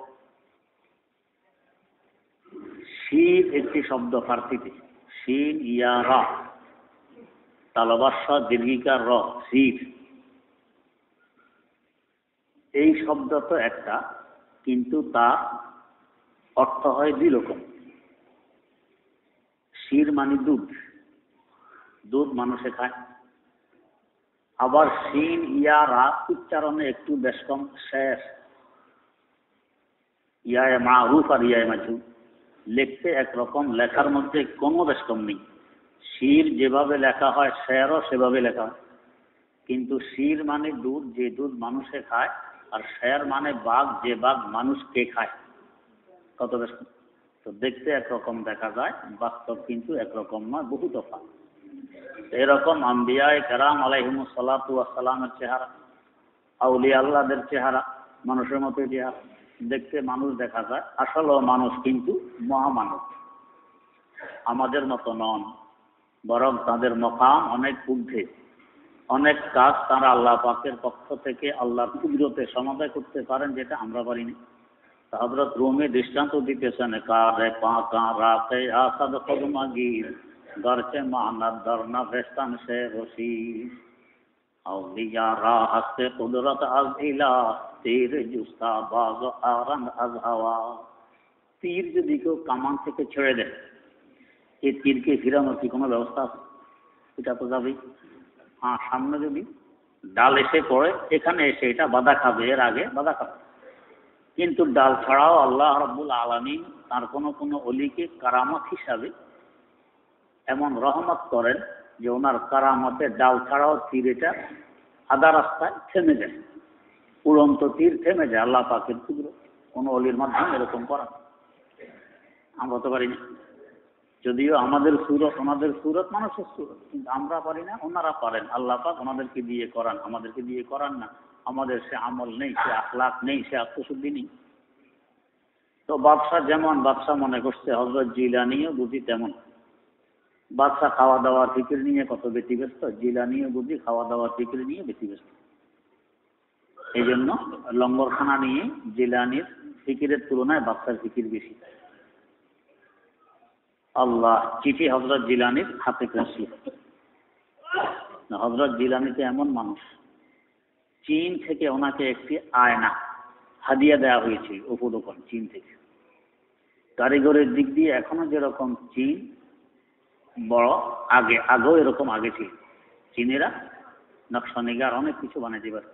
শির একটি শব্দ ফার্সিতে, শিন ইয়া রা, তালবাস্য দীর্ঘিকার র, শির। এই শব্দ তো একটা, কিন্তু তার অর্থ হয় দুই রকম। শির মানে দুধ, দুধ মানুষে খায়। আবার শিন ইয়া রা উচ্চারণে একটু বেশ কম, শেষ ইয়ায় মারুফ আর ইয়ায় মাজুব, লিখতে একরকম, লেখার মধ্যে কোনো বেশ কম নেই। শির যেভাবে লেখা হয় শেরও সেভাবে লেখা হয়, কিন্তু শির মানে দুধ, যে দুধ মানুষে খায়, আর শের মানে বাঘ, যে বাঘ মানুষকে খায়। কত বেশ, তো দেখতে একরকম দেখা যায়, বাস্তব কিন্তু একরকম নয়, বহু তফাৎ। এরকম আম্বিয়ায়ে কেরাম আলাইহিমুস সালাতু ওয়াস সালামের চেহারা, আউলিয়া আল্লাহদের চেহারা মানুষের মতো চেহারা, দেখতে মানুষ দেখা যায়, আসলেও মানুষ কিন্তু মহামানব, আমাদের মতো নন। বরং তাদের মকাম অনেক ঊর্ধ্বে, অনেক কাজ তারা আল্লাহ পাকের পক্ষ থেকে আল্লাহর কুদরতে সমাধান করতে পারেন, যেটা আমরা পারিনি। হযরত রুমি দৃষ্টান্ত দিতেছেন, কারে পাকা রাতে আসাদ খুদমাগির, গরচে মানাত দরনা বেস্তান সে রশিদ, আউলিয়ারা হাসতে কুদরত আজ ইলা, তীর জুস্তা বাজ আরান আজ হাওয়া। তীর যদি কেউ কামান থেকে ছেড়ে দেয়, এই তীরকে ফিরানোর কি কোনো ব্যবস্থা আছে? এটা তো যাবেই। হ্যাঁ, সামনে যদি ডাল এসে পড়ে, এখানে এসে এটা বাধা খাবে, এর আগে বাধা খাবে। কিন্তু ডাল ছাড়াও আল্লাহ রাব্বুল আলামিন তার কোনো অলিকে কারামত হিসাবে এমন রহমত করেন যে ওনার কারামতে ডাল ছাড়াও তীর এটা আধা রাস্তায় থেমে যায়, উড়ন্ত তীর থেমে যায়। আল্লাহ পাকের কুদরত, কোনো অলির মাধ্যমে এরকম করা আমরা তো পারি না। যদিও আমাদের সুরত ওনাদের সুরত মানুষের সুরত, কিন্তু আমরা পারি না, ওনারা পারেন। আল্লাহ পাক ওনাদেরকে দিয়ে করান, আমাদেরকে দিয়ে করান না। আমাদের সে আমল নেই, সে আখলাক নেই, সে আত্মশুদ্ধি নেই। তো বাদশাহ যেমন বাদশাহ মনে করছে হযরত জিলানীও বুঝি তেমন। বাদশাহ খাওয়া দাওয়ার ফিকির নিয়ে কত ব্যতিব্যস্ত, জিলানীও বুঝি খাওয়া দাওয়ার ফিকির নিয়ে ব্যতিব্যস্ত। এই জন্য লঙ্গরখানা নিয়ে জিলানীর ফিকিরের তুলনায় বাদশার ফিকির বেশি। আল্লাহ চিঠি হযরত জিলানীর হাতে পৌঁছল। হযরত জিলানীতে এমন মানুষ, চীন থেকে ওনাকে একটি আয়না হাদিয়া দেওয়া হয়েছিল উপঢৌকন চীন থেকে। কারিগরের দিক দিয়ে এখনো যেরকম চীন বড়, আগেও এরকম আগে ছিল। চীনেরা নকশা নিগার অনেক কিছু বানাইতে পারে।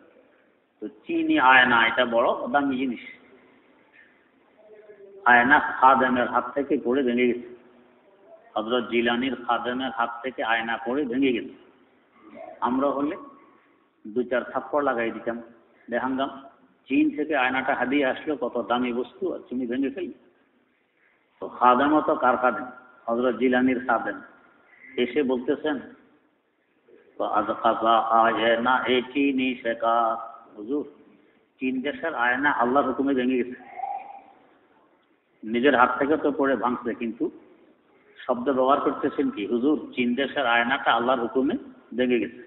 তো চীনি আয়না এটা বড় দামি জিনিস। আয়না খাদেমের হাত থেকে পড়ে ভেঙে গেছে। হযরত জিলানীর খাদেমের হাত থেকে আয়না পড়ে ভেঙে গেছে। আমরা হলে 2-4 থাপ্পড় লাগাই দিতাম, দেহাঙ্গাম। চীন থেকে আয়নাটা হাদিয়ে আসলো, কত দামি বস্তু, আর তুমি ভেঙে ফেলি। তো খাদেমও তো কার খাদেম? হযরত জিলানীর খাদেম। এসে বলতেছেন আয়না এ চীনি শেখা, হুজুর চীন দেশের আয়না আল্লাহর হুকুমে ভেঙে গেছে। নিজের হাত থেকে তো পড়ে ভাঙছে, কিন্তু শব্দ ব্যবহার করতেছেন কি, হুজুর চীন দেশের আয়নাটা আল্লাহর হুকুমে ভেঙে গেছে।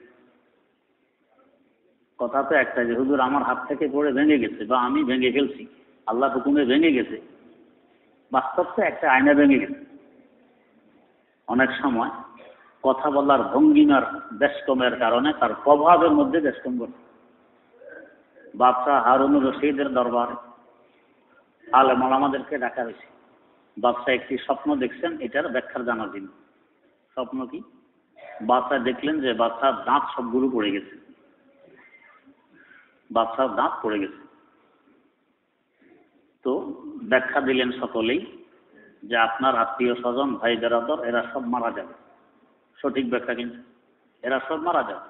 কথা তো একটা যে হুজুর আমার হাত থেকে পড়ে ভেঙে গেছে, বা আমি ভেঙে ফেলছি, আল্লাহর হুকুমে ভেঙে গেছে। বাস্তব তো একটা আয়না ভেঙে গেছে। অনেক সময় কথা বলার ভঙ্গিমার ব্যস্তমের কারণে তার প্রভাবের মধ্যে ব্যস্তম ঘটে। বাদশাহ হারুনুর রশিদের দরবারে আলেম ওলামাদেরকে ডাকা হয়েছে। বাদশাহ একটি স্বপ্ন দেখছেন, এটার ব্যাখ্যার জানার জন্য। স্বপ্ন কি? বাদশাহ দেখলেন যে বাদশার দাঁত সবগুলো পড়ে গেছে। বাদশার দাঁত পড়ে গেছে। তো ব্যাখ্যা দিলেন সকলেই যে আপনার আত্মীয় স্বজন, ভাই বেরাদর এরা সব মারা যাবে। সঠিক ব্যাখ্যা কিন্তু এরা সব মারা যাবে।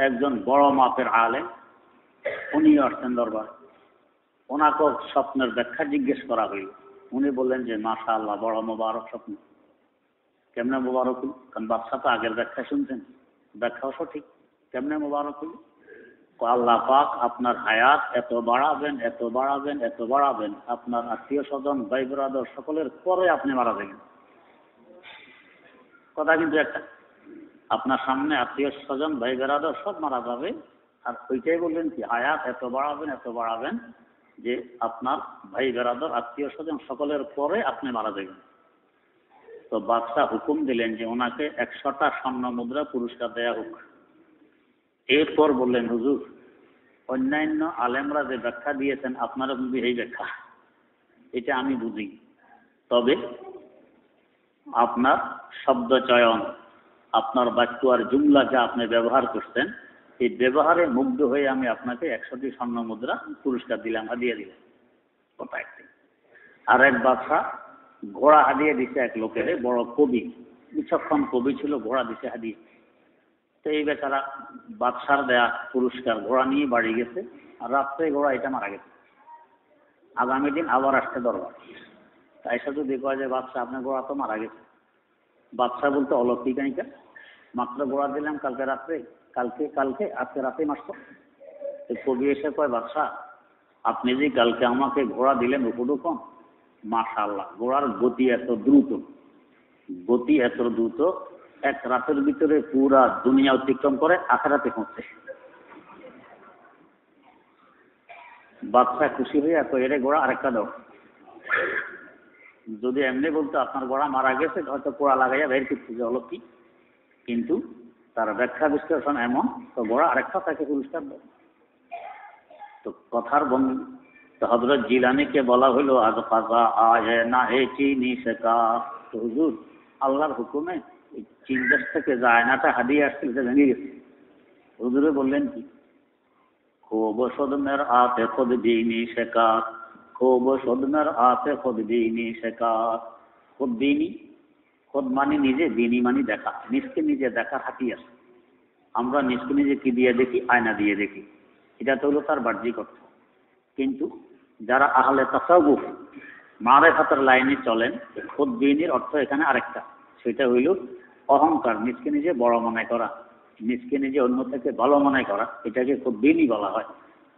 একজন বড় মাপের আলেম উনিও আসছেন দরবার। ওনাকেও স্বপ্নের ব্যাখ্যা জিজ্ঞেস করা হইল। উনি বললেন যে মাশাআল্লাহ, বড় মোবারক স্বপ্ন। কেমনে মোবারক হল? কারণ বাদশাহ তো আগের ব্যাখ্যা শুনছেন, ব্যাখ্যাও সঠিক। কেমনে মোবারক হল? আল্লাহ পাক আপনার হায়াত এত বাড়াবেন, এত বাড়াবেন, এত বাড়াবেন, আপনার আত্মীয় স্বজন, ভাই ব্রাদার সকলের পরে আপনি মারা যাবেন। কথা কিন্তু একটা, আপনার সামনে আত্মীয় স্বজন, ভাই ব্রাদার সব মারা যাবে, আর ওইটাই বললেন কি হায়াত এত বাড়াবেন, এত বাড়াবেন যে আপনার ভাই ব্রাদার, আত্মীয় স্বজন সকলের পরে আপনি মারা যাবেন। তো বাদশাহ হুকুম দিলেন যে ওনাকে 100টা স্বর্ণ মুদ্রা পুরস্কার দেয়া হোক। এরপর বললেন হুজুর অন্যান্য আলেমরা যে ব্যাখ্যা দিয়েছেন আপনারা বুঝি এই ব্যাখ্যা, এটা আমি বুঝি। তবে আপনার শব্দ চয়ন, আপনার বাক্য আর জুমলা যা আপনি ব্যবহার করছেন, এই ব্যবহারে মুগ্ধ হয়ে আমি আপনাকে 100টি স্বর্ণ মুদ্রা পুরস্কার দিলাম, হাদিয়া দিলাম। কথা একটাই। আর এক বাদশা ঘোড়া হাদিয়ে দিছে এক লোকের, বড় কবি, বিচক্ষণ কবি ছিল, ঘোড়া দিছে হাদিয়ে। তো এই বেচারা বাদশার দেয়া পুরস্কার ঘোড়া নিয়ে বাড়ি গেছে, আর রাত্রে ঘোড়া এটা মারা গেছে। আগামী দিন আবার আসছে দরবার। তাই সাথে দেখো যে বাদশাহ আপনার ঘোড়া তো মারা গেছে। বাদশাহ বলতে অলৌকিক আইকা, মাত্র ঘোড়া দিলাম কালকে রাত্রে, কালকে আজকে রাতে মারছ। কবি এসে কয় বাদশাহ আপনি যে কালকে আমাকে ঘোড়া দিলেন উপঢৌকন, মাশাআল্লাহ ঘোড়ার গতি এত দ্রুত, এক রাতের ভিতরে পুরা দুনিয়া অতিক্রম করে আখিরাতে পৌঁছে। বাদশাহ খুশি হয়ে এত এরে ঘোড়া আরেকটা দাও। যদি এমনি বলতো আপনার ঘোড়া মারা গেছে, হয়তো পোড়া লাগাইয়া বের করতে যে হলো কি, কিন্তু তার ব্যাখ্যা বিশ্লেষণ এমন, তো ঘোড়া আরেকটা তাকে পুরস্কার দাও। তো কথার বন্ধু তো হযরত জিলানীকে বলা হলো আজ কাজা আয় না হে চিনি শেখা। তো হুজুর আল্লাহর হুকুমে চীন দেশ থেকে যে আয়নাটা হাদিয়ে আসছিল সেটা ভেঙে গেছে। হুজুরে বললেন কি, खूब शुद मिरात खुद दीनी शिकार, खूब शुद मिरात खुद दीनी शिकार। खुद दीनी, খুদ মানে নিজে, দিনী মানে দেখা, নিজকে নিজে দেখার হাতিয়ার। আমরা নিজকে নিজে কি দিয়ে দেখি? আয়না দিয়ে দেখি। এটা তো হলো তার বাহ্যিক অর্থ। কিন্তু যারা আহলে তাসাউফ মারিফাতের লাইনে চলেন, খুদ দিনীর অর্থ এখানে আরেকটা, সেটা হইল অহংকার, নিজকে নিজে বড় মনে করা, নিজকে নিজে অন্য থেকে ভালো মনে করা, এটাকে খুদ দিনই বলা হয়।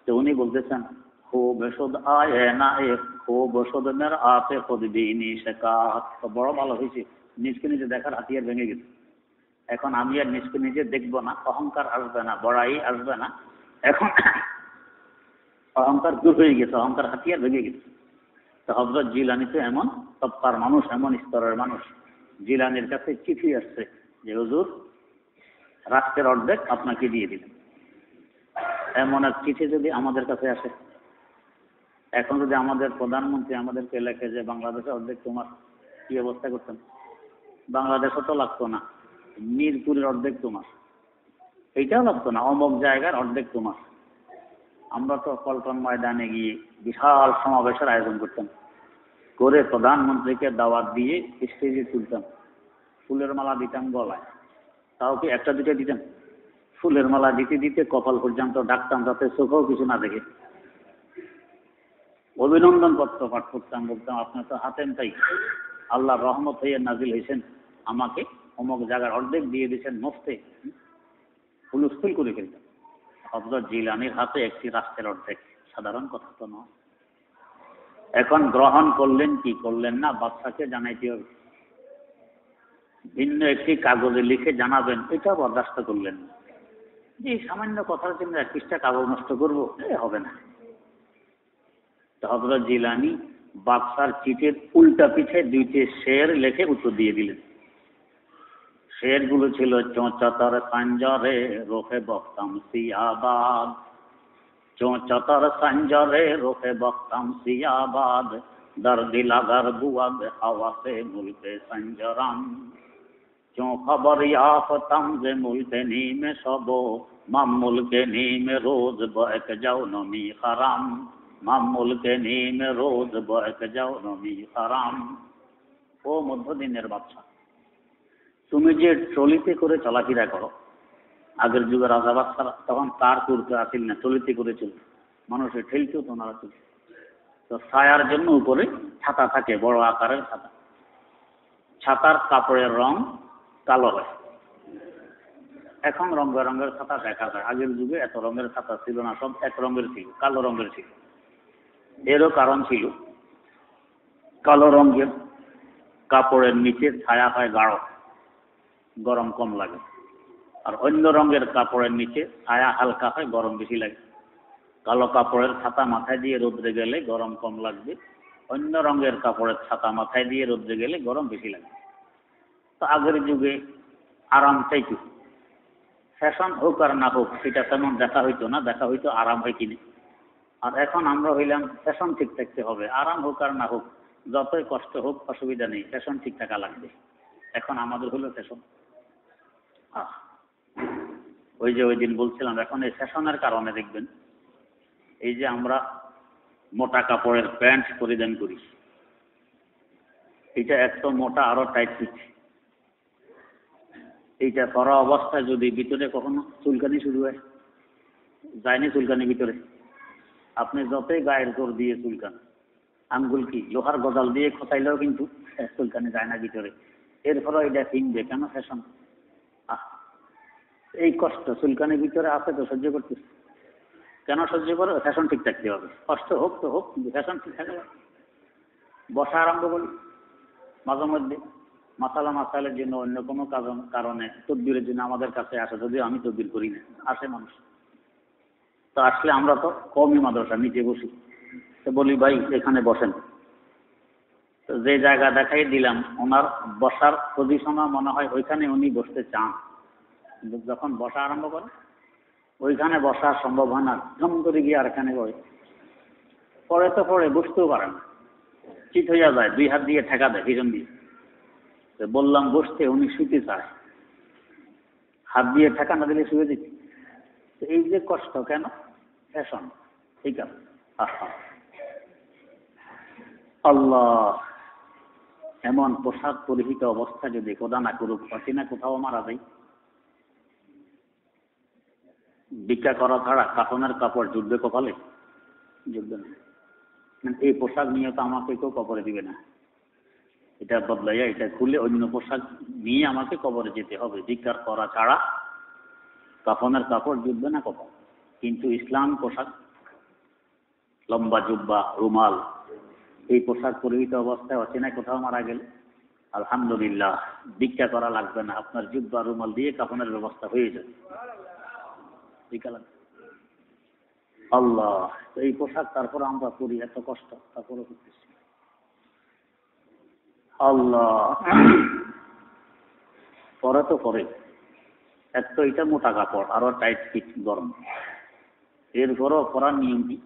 তো উনি বলতেছেন খুব শুদ আয় না খুব শুদ মিরাত খুদ দীনি শিকার। তো বড় ভালো হয়েছে, নিজকে নিজে দেখার হাতিয়ার ভেঙে গেছে। এখন আমি আর নিজকে নিজে দেখবো না, অহংকার আসবে না, বড়াই আসবে না। এখন অহংকার দূর হয়ে গেছে, অহংকার হাতিয়ার ভেঙে গেছে। তো হযরত জিলানী তো এমন তবকার মানুষ, এমন স্তরের মানুষ। জিলানীর কাছে চিঠি আসছে যে হুজুর রাষ্ট্রের অর্ধেক আপনাকে দিয়ে দিলেন। এমন এক চিঠি যদি আমাদের কাছে আসে, এখন যদি আমাদের প্রধানমন্ত্রী আমাদেরকে লেখে যে বাংলাদেশের অর্ধেক তোমার, কি অবস্থা করতেন? বাংলাদেশও তো লাগতো না, মিরপুরের অর্ধেক তোমার, এইটাও লাগতো না, অমুক জায়গার অর্ধেক তোমার। আমরা তো পল্টন ময়দানে গিয়ে বিশাল সমাবেশের আয়োজন করতাম, করে প্রধানমন্ত্রীকে দাওয়াত দিয়ে স্টেজে তুলতাম, ফুলের মালা দিতাম গলায়। তাও কি একটা দুটো দিতাম? ফুলের মালা দিতে দিতে কপাল পর্যন্ত ডাকতাম, যাতে চোখেও কিছু না দেখে। অভিনন্দন পত্র পাঠ করতাম, বলতাম আপনার তো হাতেন তাই, আল্লাহ রহমত হয়ে নাজিল হয়েছেন, আমাকে অমুক জায়গার অর্ধেক দিয়ে দিয়েছেন মুফতে, হুলস্থুল করে ফেলতাম। হযরত জিলানীর হাতে একটি রাষ্ট্রের অর্ধেক, সাধারণ কথা তো নয়। এখন গ্রহণ করলেন কি করলেন না, বাদশাকে জানাইতে হবে। ভিন্ন একটি কাগজে লিখে জানাবেন, এটাও বরদাস্ত করলেন না। যে সামান্য কথার জন্য 1 পৃষ্ঠা কাগজ নষ্ট করবো, হবে না। তো হযরত জিলানী বাদশার চিঠির উল্টা পিঠে 2টি শের লিখে উত্তর দিয়ে দিলেন। শেরগুলো ছিল চৌচতর সঞ্জরে রোখে বক্তাম সিয়াবাদ, চৌচতর সঞ্জরে রোখে বক্তাম সিয়াবাদ, দর্দি লাগার বুয়াদ হাওয়াসে মুলকে সঞ্জরাম, চৌ খবর ইয়াফতাম যে মুলকে নীমে সব, মাম মুলকে নীমে রোজ বয়ক যাও নমি হারাম, মাম মুলকে নীমে রোজ বয়ক যাও নমি হারাম। ও মধ্যদিনের বাদশা, তুমি যে ট্রলিতে করে চলাফেরা করো, আগের যুগের রাজা বাদশারা তখন তার করতে আসিল না, ট্রলিতে করে চলত, মানুষের ঠেলতেও তো নাড়া চলত। তো ছায়ার জন্য উপরে ছাতা থাকে, বড় আকারের ছাতা। ছাতার কাপড়ের রং কালো হয়। এখন রঙ বেরঙের ছাতা দেখা যায়, আগের যুগে এত রঙের ছাতা ছিল না, সব এক রঙের ছিল, কালো রঙের ছিল। এরও কারণ ছিল, কালো রঙের কাপড়ের নিচে ছায়া হয় গাঢ়, গরম কম লাগে। আর অন্য রঙের কাপড়ের নিচে ছায়া হালকা হয়, গরম বেশি লাগে। কালো কাপড়ের ছাতা মাথায় দিয়ে রোদ্রে গেলে গরম কম লাগবে, অন্য রঙের কাপড়ের ছাতা মাথায় দিয়ে রোদ্রে গেলে গরম বেশি লাগে। তো আগের যুগে আরাম চাইতো, ফ্যাশন হোক আর না হোক সেটা তেমন দেখা হইতো না, দেখা হইতো আরাম হয় কিনে। আর এখন আমরা হইলাম ফ্যাশন ঠিক থাকতে হবে, আরাম হোক আর না হোক, যতই কষ্ট হোক অসুবিধা নেই, ফ্যাশন ঠিক থাকা লাগবে। এখন আমাদের হলো ফ্যাশন। ওই যে ওই দিন বলছিলাম, এখন এই ফ্যাশনের কারণে দেখবেন এই যে আমরা মোটা কাপড়ের প্যান্ট পরিধান করি, এটা এত মোটা আরো টাইট ফিট, এইটা করা অবস্থায় যদি ভিতরে কখনো চুলকানি শুরু হয়, যায়নি চুলকানি ভিতরে, আপনি যতই গায়ের জোর দিয়ে চুলকান, আঙ্গুল কি লোহার গজাল দিয়ে খোঁচাইলেও কিন্তু চুলকানি যায় না ভিতরে। এরপরও এটা কিনবে কেন? ফ্যাশন। এই কষ্ট চুলকানি ভিতরে আছে তো সহ্য করতেছে, কেন সহ্য করো? ফ্যাশন ঠিক থাকতে হবে, কষ্ট হোক তো হোক, কিন্তু ফ্যাশন ঠিক থাকবে। বসা আরম্ভ করি মাঝে মধ্যে মাসালা মাসালের জন্য, অন্য কোনো কারণে তদবিরের জন্য আমাদের কাছে আসে, যদিও আমি তদবির করি না, আসে মানুষ। তো আসলে আমরা তো কমই মাদ্রাসা নিচে বসি, তো বলি ভাই এখানে বসেন। তো যে জায়গা দেখাই দিলাম, ওনার বসার পজিশনও মনে হয় ওইখানে উনি বসতে চান, কিন্তু যখন বসা আরম্ভ করে ওইখানে বসা সম্ভব হয় না, ঝম করে গিয়ে আর এখানে বসে পরে, তো পরে বসতেও পারে না, চিত হইয়া যায়, 2 হাত দিয়ে ঠেকা দেয় পিছন দিয়ে। বললাম বসতে, উনি শুতে চায়, হাত দিয়ে ঠেকা না দিলে শুয়ে দিচ্ছে। এই যে কষ্ট কেন? ফ্যাশন, ঠিক আছে। আহা আল্লাহ, এমন পোশাক পরিহিত অবস্থা যদি খোদা না করুক অচেনা কোথাও মারা যায়, ভিক্ষা করা ছাড়া কাফনের কাপড় জুটবে কপালে? জুটবে না। এই পোশাক নিয়ে তো আমাকে কেউ কবরে দিবে না, এটা বদলাইয়া এটা খুলে অন্য পোশাক নিয়ে আমাকে কবরে যেতে হবে। ভিক্ষা করা ছাড়া কাফনের কাপড় জুটবে না কপাল। কিন্তু ইসলাম পোশাক, লম্বা জুব্বা, রুমাল, এই পোশাক পরিহিত অবস্থায় অচেনা কোথাও মারা গেলে আলহামদুলিল্লাহ ভিক্ষা করা লাগবে না, আপনার জুব্বা রুমাল দিয়ে কাফনের ব্যবস্থা হয়ে যাবে। আল্লাহ, এই পোশাক তারপর আমরা পরি, এত কষ্ট তারপরে করতেছি। আল্লাহ, পরে তো পরে এক তো এটা মোটা কাপড়, আরো টাইট ফিট গরম, এরপরও পরার নিয়ম কি?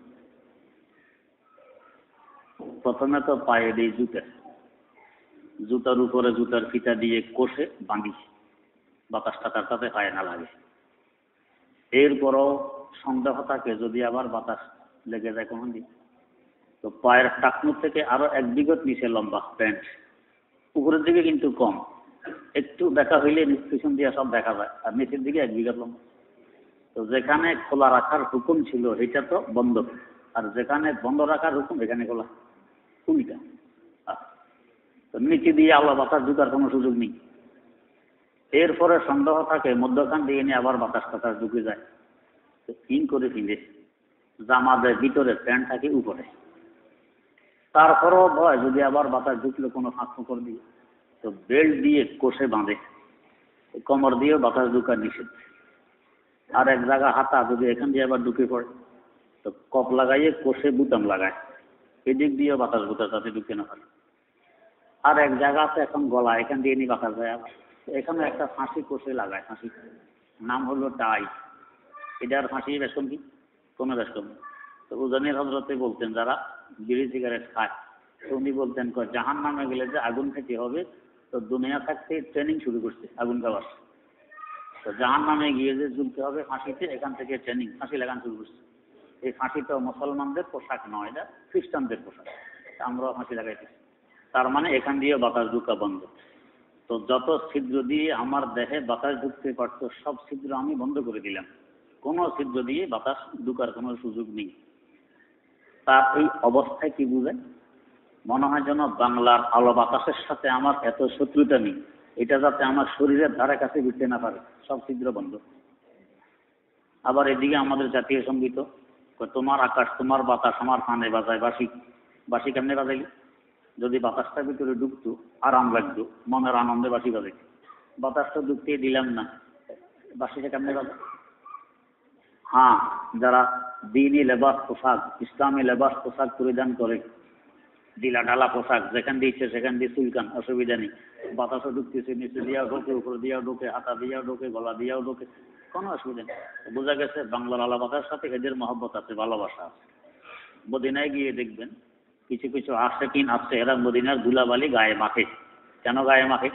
প্রথমে তো পায়ে দিই জুতার উপরে জুতার ফিতা দিয়ে কষে বাঁধি, বাতাসটা তার সাথে পায়ে না লাগে। এরপরও সন্দেহ থাকে যদি আবার বাতাস লেগে যায় কোন দিন, তো পায়ের টাকনুর থেকে আরো এক বিঘত নিচে লম্বা প্যান্ট, উপরের দিকে কিন্তু কম, একটু দেখা হইলে পিছন দিয়ে সব দেখা যায়, আর নিচের দিকে এক বিঘত লম্বা। তো যেখানে খোলা রাখার হুকুম ছিল এটা তো বন্ধ, আর যেখানে বন্ধ রাখার হুকুম এখানে খোলা, উল্টা। তো নিচে দিয়ে আলো বাতাস ঢুকার কোনো সুযোগ নেই। এরপরে সন্দেহ থাকে মধ্যখান দিয়ে নিয়ে আবার বাতাস টাতাস ঢুকে যায়, তো ইন করে ফিরে জামাদের ভিতরে প্যান্ট থাকে উপরে, তারপরেও ভয় যদি আবার বাতাস ঢুকলো কোনো ফাঁক ফোকর দিয়ে, তো বেল্ট দিয়ে কষে বাঁধে, কোমর দিয়েও বাতাস ঢুকার নিষেধ। আর এক জায়গা হাতা যদি এখান দিয়ে আবার ঢুকে পড়ে, তো কপ লাগাইয়ে কষে বুতাম লাগায়, এদিক দিয়েও বাতাস বুতাস তাতে ঢুকে না পারে। আর এক জায়গা আছে এখন গলা, এখান দিয়ে নিয়ে বাতাস যায়, আবার এখানে একটা ফাঁসি কষে লাগায়, ফাঁসি নাম হলো টাই। এটার ফাঁসি বেশ কম কি? কোনো বেশ কম। তো উজানির হজরতে বলতেন যারা বিড়ি সিগারেট খায়, তো উনি বলতেন জাহান নামে গেলে যে আগুন খেতে হবে, তো দুনিয়া থাকতে ট্রেনিং শুরু করছে আগুন খাওয়ার, তো জাহান নামে গিয়ে যে ঝুলতে হবে ফাঁসিতে, এখান থেকে ট্রেনিং ফাঁসি লাগান শুরু করছে। এই ফাঁসিটা মুসলমানদের পোশাক নয়, এটা খ্রিস্টানদের পোশাক, আমরাও ফাঁসি লাগাইতেছি। তার মানে এখান দিয়ে বাতাস ঢুকা বন্ধ। তো যত ছিদ্র দিয়ে আমার দেহে বাতাস ঢুকতে পারতো সব ছিদ্র আমি বন্ধ করে দিলাম, কোনো ছিদ্র দিয়ে বাতাস ঢুকার কোনো সুযোগ নেই। তার এই অবস্থায় কি বুঝে? মনে হয় যেন বাংলার আলো বাতাসের সাথে আমার এত শত্রুতা নেই, এটা যাতে আমার শরীরের ধারে কাছে বিতে না পারে, সব ছিদ্র বন্ধ। আবার এদিকে আমাদের জাতীয় সঙ্গীত, তোমার আকাশ তোমার বাতাস আমার কানে বাজায় বাঁশি। বাঁশি কেমনে বাজাইলি? যদি বাতাসটা ভিতরে ঢুকতো আরাম লাগতো, মনের আনন্দে বাঁশি বাজাই, বাতাসটা ঢুকতে দিলাম না, বাঁশিটা কেমনে বাজায়? হ্যাঁ, যারা দিনী লেবাস পোশাক, ইসলামী লেবাস পোশাক পরিধান করে, ডিলা ঢালা পোশাক, যেখান দিয়েছে সেখান দিয়ে চুলকান, অসুবিধা নেই, বাতাসও ঢুকতেছে, নিচে দিয়েও ঢোকে, উপরে দিয়েও ঢোকে, হাতা দিয়েও ঢোকে, গলা দিয়েও ঢোকে, কোনো অসুবিধা নেই। বোঝা গেছে বাংলার আলা বাতার সাথে এদের মহব্বত আছে, ভালোবাসা আছে। মদিনায় গিয়ে দেখবেন কিছু কিছু আশিকিন আছে, এরা মদিনার ধুলাবালি গায়ে মাখে। কেন গায়ে মাখে?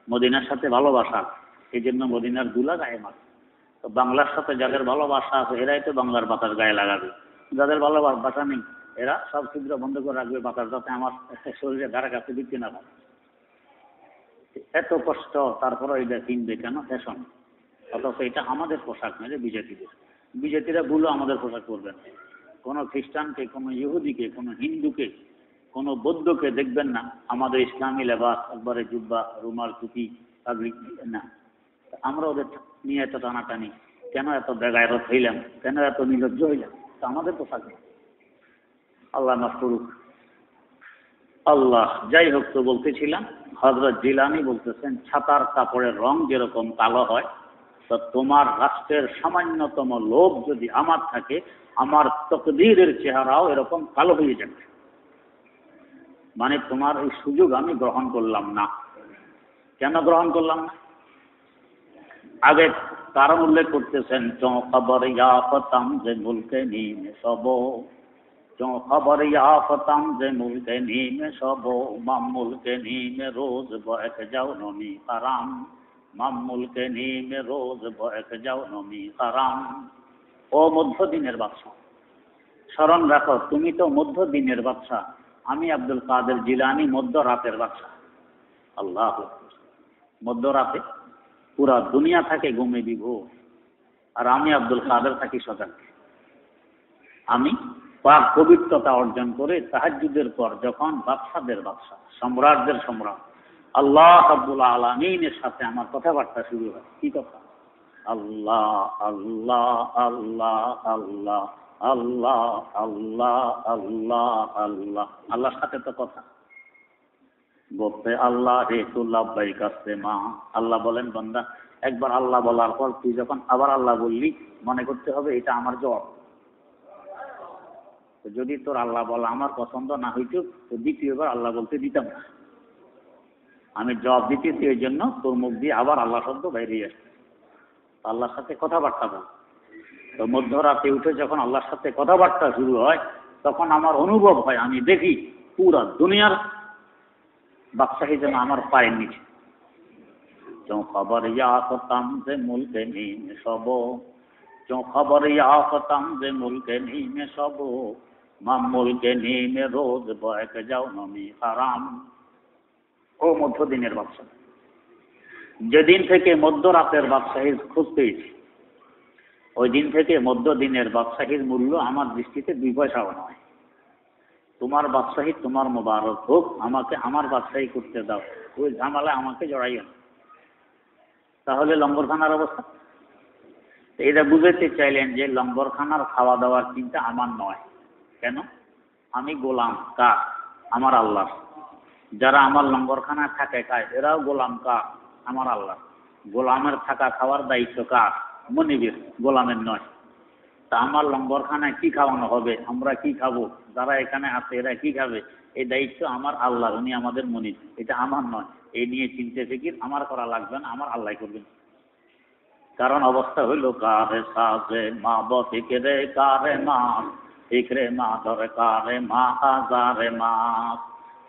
মদিনার সাথে ভালোবাসা, এই জন্য মদিনার ধুলা গায়ে মাখে। তো বাংলার সাথে যাদের ভালোবাসা আছে এরাই তো বাংলার বাতাস গায়ে লাগাবে, যাদের ভালোবাসা নেই এরা সব ছিদ্র বন্ধ করে রাখবে, বাতাস যাতে আমার শরীরে ধারে কাছে দিতে না পারে। এত কষ্ট, তারপরে এটা কিনবে কেন? ফ্যাশন। অথচ এটা আমাদের পোশাক নয়, বিজেপিদের। বিজেপিরা ভুলও আমাদের পোশাক করবে না। কোনো খ্রিস্টানকে, কোনো ইহুদিকে, কোনো হিন্দুকে, কোনো বৌদ্ধকে দেখবেন না আমাদের ইসলামী লেবাস, একবারে জুব্বা, রুমাল, টুপি, পাগড়ি না। আমরা ওদের নিয়ে এত টানাটানি কেন? এত বেগায়রত হইলাম কেন? এত নির্লজ্জ হইলাম? তা আমাদের পোশাক নেই। আল্লাহ মাফ করুক। আল্লাহ, যাই হোক, তো বলতেছিলাম হযরত জিলানী বলতেছেন ছাতার কাপড়ের রং যেরকম কালো হয়, তো তোমার রাষ্ট্রের সামান্যতম লোভ যদি আমার থাকে, আমার তকদীরের চেহারাও এরকম কালো হয়ে যাবে। মানে তোমার এই সুযোগ আমি গ্রহণ করলাম না। কেন গ্রহণ করলাম না? আগে কারণ উল্লেখ করতেছেন, চো খবর ইয়াফতাম যে মুলকে নিমে সব, চো খবর ইয়াফতাম যে মুলকে নিমে সব, মামুলকে নিমে রোজ বয়ক যাও নমি হারাম, মামুলকে নিমে রোজ বয়ক যাও নমি হারাম। ও মধ্যদিনের বাদশা, স্মরণ রাখো, তুমি তো মধ্য দিনের বাদশা, আমি আব্দুল কাদের জিলানী মধ্য রাতের বাদশা। আল্লাহ, মধ্যরাতে পুরা দুনিয়া থাকে ঘুমে বিভোর, আর আমি আব্দুল কাদের থাকি সজাগ। আমি পাক পবিত্রতা অর্জন করে তাহাজ্জুদের পর যখন বাদশাদের বাদশা, সম্রাটদের সম্রাট আল্লাহ রাব্বুল আলামিনের সাথে আমার কথাবার্তা শুরু হয়। কি কথা? আল্লাহ আল্লাহ আল্লাহ আল্লাহ আল্লাহ আল্লাহ আল্লাহ আল্লাহ। আল্লাহর সাথে তো কথা বলতে আল্লাহ রে তু লাব্বাইক মা। আল্লাহ বলেন, বান্দা একবার আল্লাহ বলার পর তুই যখন আবার আল্লাহ বললি, মনে করতে হবে এটা আমার জবাব। যদি তোর আল্লাহ বলা আমার পছন্দ না হইতো তো দ্বিতীয়বার আল্লাহ বলতে দিতাম না। আমি জবাব দিতেছি, এই জন্য তোর মুখ দিয়ে আবার আল্লাহ শব্দ বাইরে আসছে। আল্লাহর সাথে কথাবার্তা বল। তো মধ্যরাতে উঠে যখন আল্লাহর সাথে কথাবার্তা শুরু হয়, তখন আমার অনুভব হয়, আমি দেখি পুরা দুনিয়ার বাদশাহী যেন আমার পায়ের নিচে। जो खबर याफतम से मुल्क नीम सबो, जो खबर याफतम से मुल्क नीम सबो, माम मुल्क नीम रोज बहक जाओ नमी হারাম। ও মধ্যদিনের বাদশা, যেদিন থেকে মধ্যরাতের বাদশাহীর খোঁজ পেয়েছি, ওই দিন থেকে মধ্যদিনের বাদশাহীর মূল্য আমার দৃষ্টিতে 2 পয়সাও নয়। তোমার বাদশাহী তোমার মোবারক হোক, আমাকে আমার বাদশাহী করতে দাও, ওই ঝামেলায় আমাকে জড়াইও না। তাহলে লঙ্গরখানার অবস্থা? এটা বুঝাতে চাইলেন যে লঙ্গরখানার খাওয়া দাওয়ার চিন্তা আমার নয়। কেন? আমি গোলাম কার? আমার আল্লাহ। যারা আমার লঙ্গরখানায় থাকে খায়, এরাও গোলাম কার? আমার আল্লাহ। গোলামের থাকা খাওয়ার দায়িত্ব কার? মনিবের, গোলামের নয়। তা আমার লঙ্গরখানায় কি খাওয়ানো হবে, আমরা কি খাবো, যারা এখানে আছে এরা কি খাবে, এই দায়িত্ব আমার আল্লাহ, উনি আমাদের মনিব, এটা আমার নয়। এই নিয়ে চিন্তা ফিকির আমার করা লাগবে না, আমার আল্লাহ করবেন। কারণ অবস্থা হইল কারে সাজে মা বতিকে কারে মা, ঠিকরে মা দরকারে মা হাজারে মা,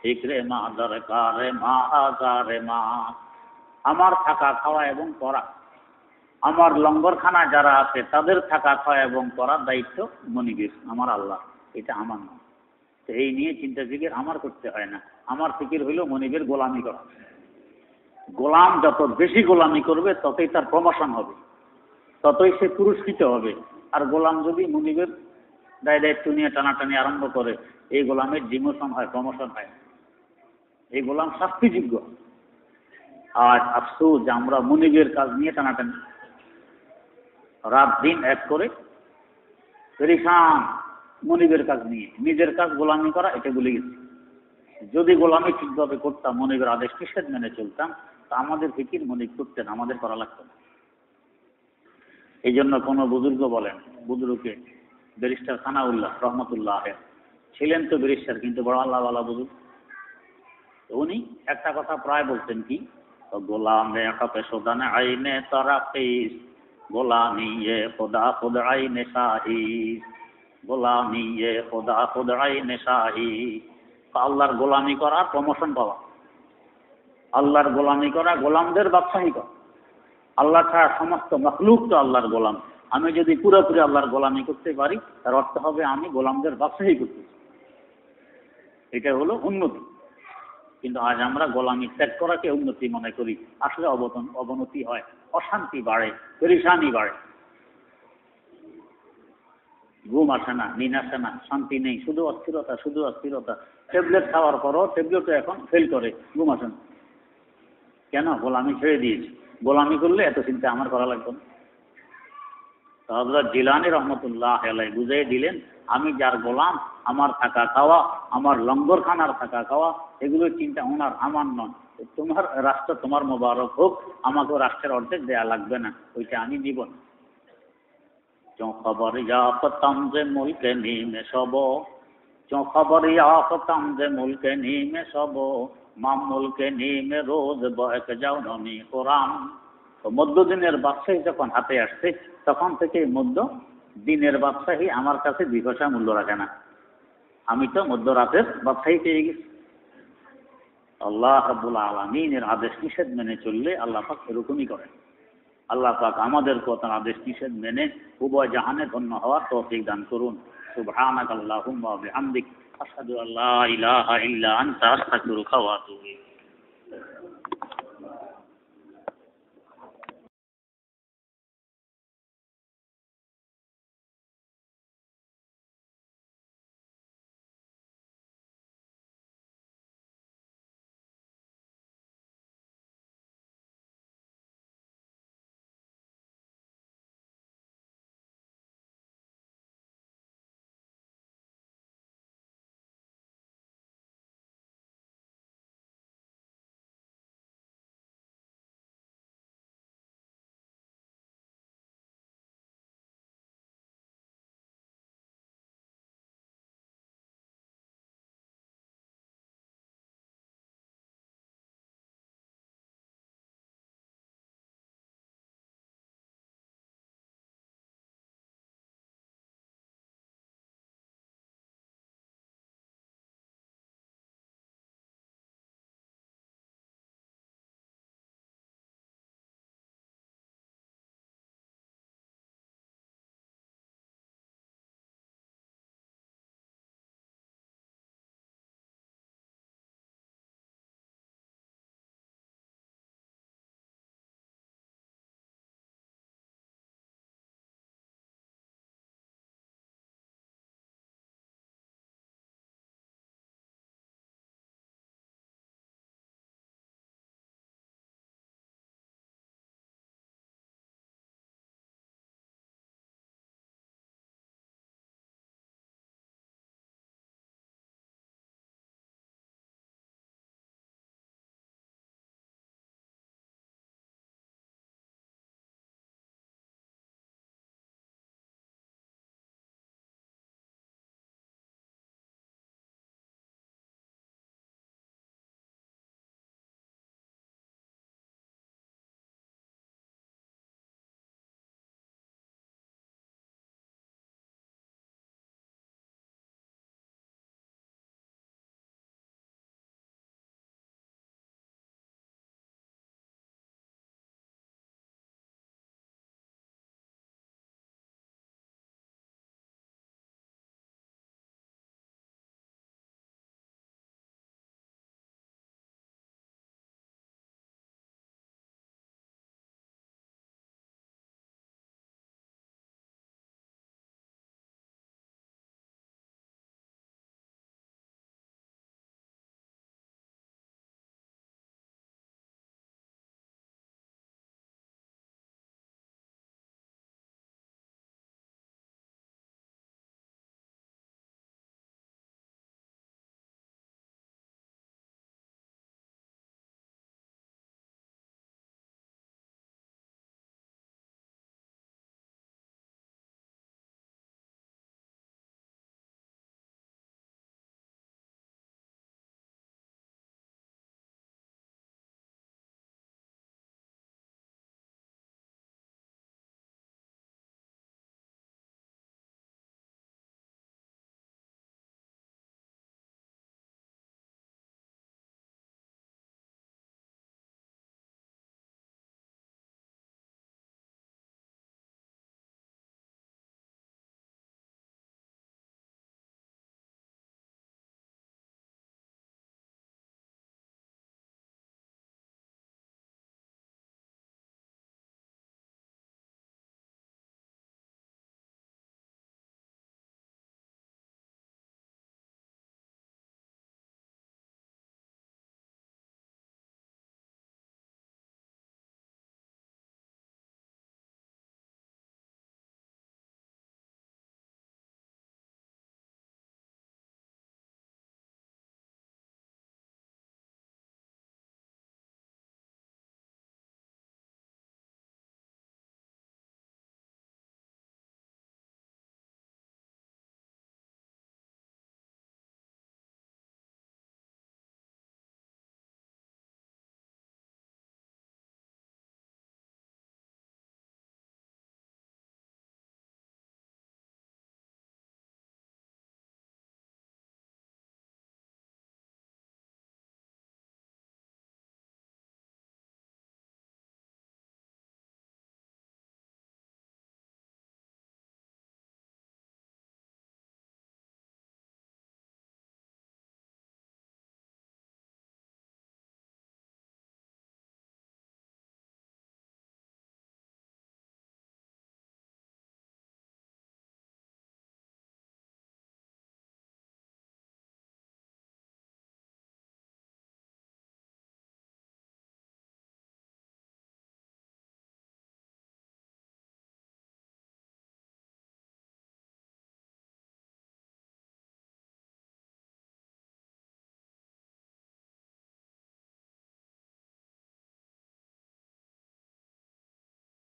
ঠিকরে মা দরকারে মা হাজারে মা। আমার থাকা খাওয়া এবং করা, আমার লঙ্গরখানা যারা আছে তাদের থাকা খাওয়া এবং করার দায়িত্ব মনিবের, আমার আল্লাহ, এটা আমার নয়। তো এই নিয়ে চিন্তা ফিকির আমার করতে হয় না। আমার ফিকির হইল মনিবের গোলামি করা। গোলাম যত বেশি গোলামি করবে ততই তার প্রমোশন হবে, ততই সে পুরস্কৃত হবে। আর গোলাম যদি মনিবের দায়িত্ব নিয়ে টানাটানি আরম্ভ করে, এই গোলামের ডিমোশন হয়, প্রমোশন হয়, এই গোলাম শাস্তিযোগ্য। আজ আফসোস যে আমরা মনিবের কাজ নিয়ে টানাটানি, রাত দিন এক করে পেরেশান মনিবের কাজ নিয়ে, নিজের কাজ গোলামি করা এটা ভুলে গেছি। যদি গোলামি ঠিকভাবে করতাম, মনিবের আদেশ নিষেধ মেনে চলতাম, তা আমাদের ফিকির মনিব করতেন, আমাদের করা লাগতো না। এই জন্য কোনো বুজুর্গ বলেন, বুজুর্গকে ব্যারিস্টার সানাউল্লাহ রহমতুল্লাহ ছিলেন তো ব্যারিস্টার, কিন্তু বড় আল্লাহওয়ালা বুজুর্গ। উনি একটা কথা প্রায় বলতেন, কি গোলামে শোধানে আইনে তারাকিস, গোলামিয়ে খোদা খুদ আইনে শাহি, গোলামিয়ে খোদা খুদ আইনে শাহি। আল্লাহর গোলামি করা প্রমোশন পাওয়া, আল্লাহর গোলামি করা গোলামদের বাদশাহী করা। আল্লাহ ছাড়া সমস্ত মখলুক তো আল্লাহর গোলাম। আমি যদি পুরোপুরি আল্লাহর গোলামি করতে পারি, তার অর্থ হবে আমি গোলামদের বাদশাহী করতেছি। এটা হলো উন্নতি। কিন্তু আজ আমরা গোলামি ত্যাগ করাকে উন্নতি মনে করি, আসলে অবনতি হয়, অশান্তি বাড়ে, পেরেশানি বাড়ে, ঘুম আসে না, নিন আসে না, শান্তি নেই, শুধু অস্থিরতা, শুধু অস্থিরতা। ট্যাবলেট খাওয়ার পরও ট্যাবলেটও এখন ফেল করে, ঘুম আসে না। কেন? গোলামি ছেড়ে দিয়েছি। গোলামি করলে এত চিন্তা আমার করা লাগবে না। তো হযরত জিলানী রহমতুল্লাহ আলাইহি বুঝিয়ে দিলেন, আমি যার গোলাম, আমার থাকা খাওয়া, আমার লঙ্গরখানার থাকা খাওয়া, এগুলোর চিন্তা ওনার, আমার নয়। তোমার রাষ্ট্র তোমার মোবারক হোক, আমাকেও রাষ্ট্রের অর্ধেক দেয়া লাগবে না, ওইটা আমি নিব না। जो खबर याफतम जे मुल्क नीम सबो, जो खबर याफतम जे मुल्क नीम सबो, माम मुल्क नीम रोज बहक जाओ नमी কোরআন। তো মধ্যদিনের বাদশাহী যখন হাতে আসছে, তখন থেকে মধ্য দিনের বাদশাহী আমার কাছে 2 পয়সা মূল্য রাখে না। আমি তো মধ্যরাতের বাদশাহী পেয়ে গেছি। আল্লাহ রাব্বুল আলামিনের আদেশ নিষেধ মেনে চললে আল্লাহ পাক এরকমই করেন। আল্লাহ পাক আমাদেরকে তার আদেশ নিষেধ মেনে উভয় জাহানে ধন্য হওয়ার তৌফিক দান করুন। সুবহানাকাল্লাহুম্মা ওয়া বিহামদিক আশহাদু আল্লা ইলাহা ইল্লা আনতা আস্তাগফিরুকা ওয়া আতুবু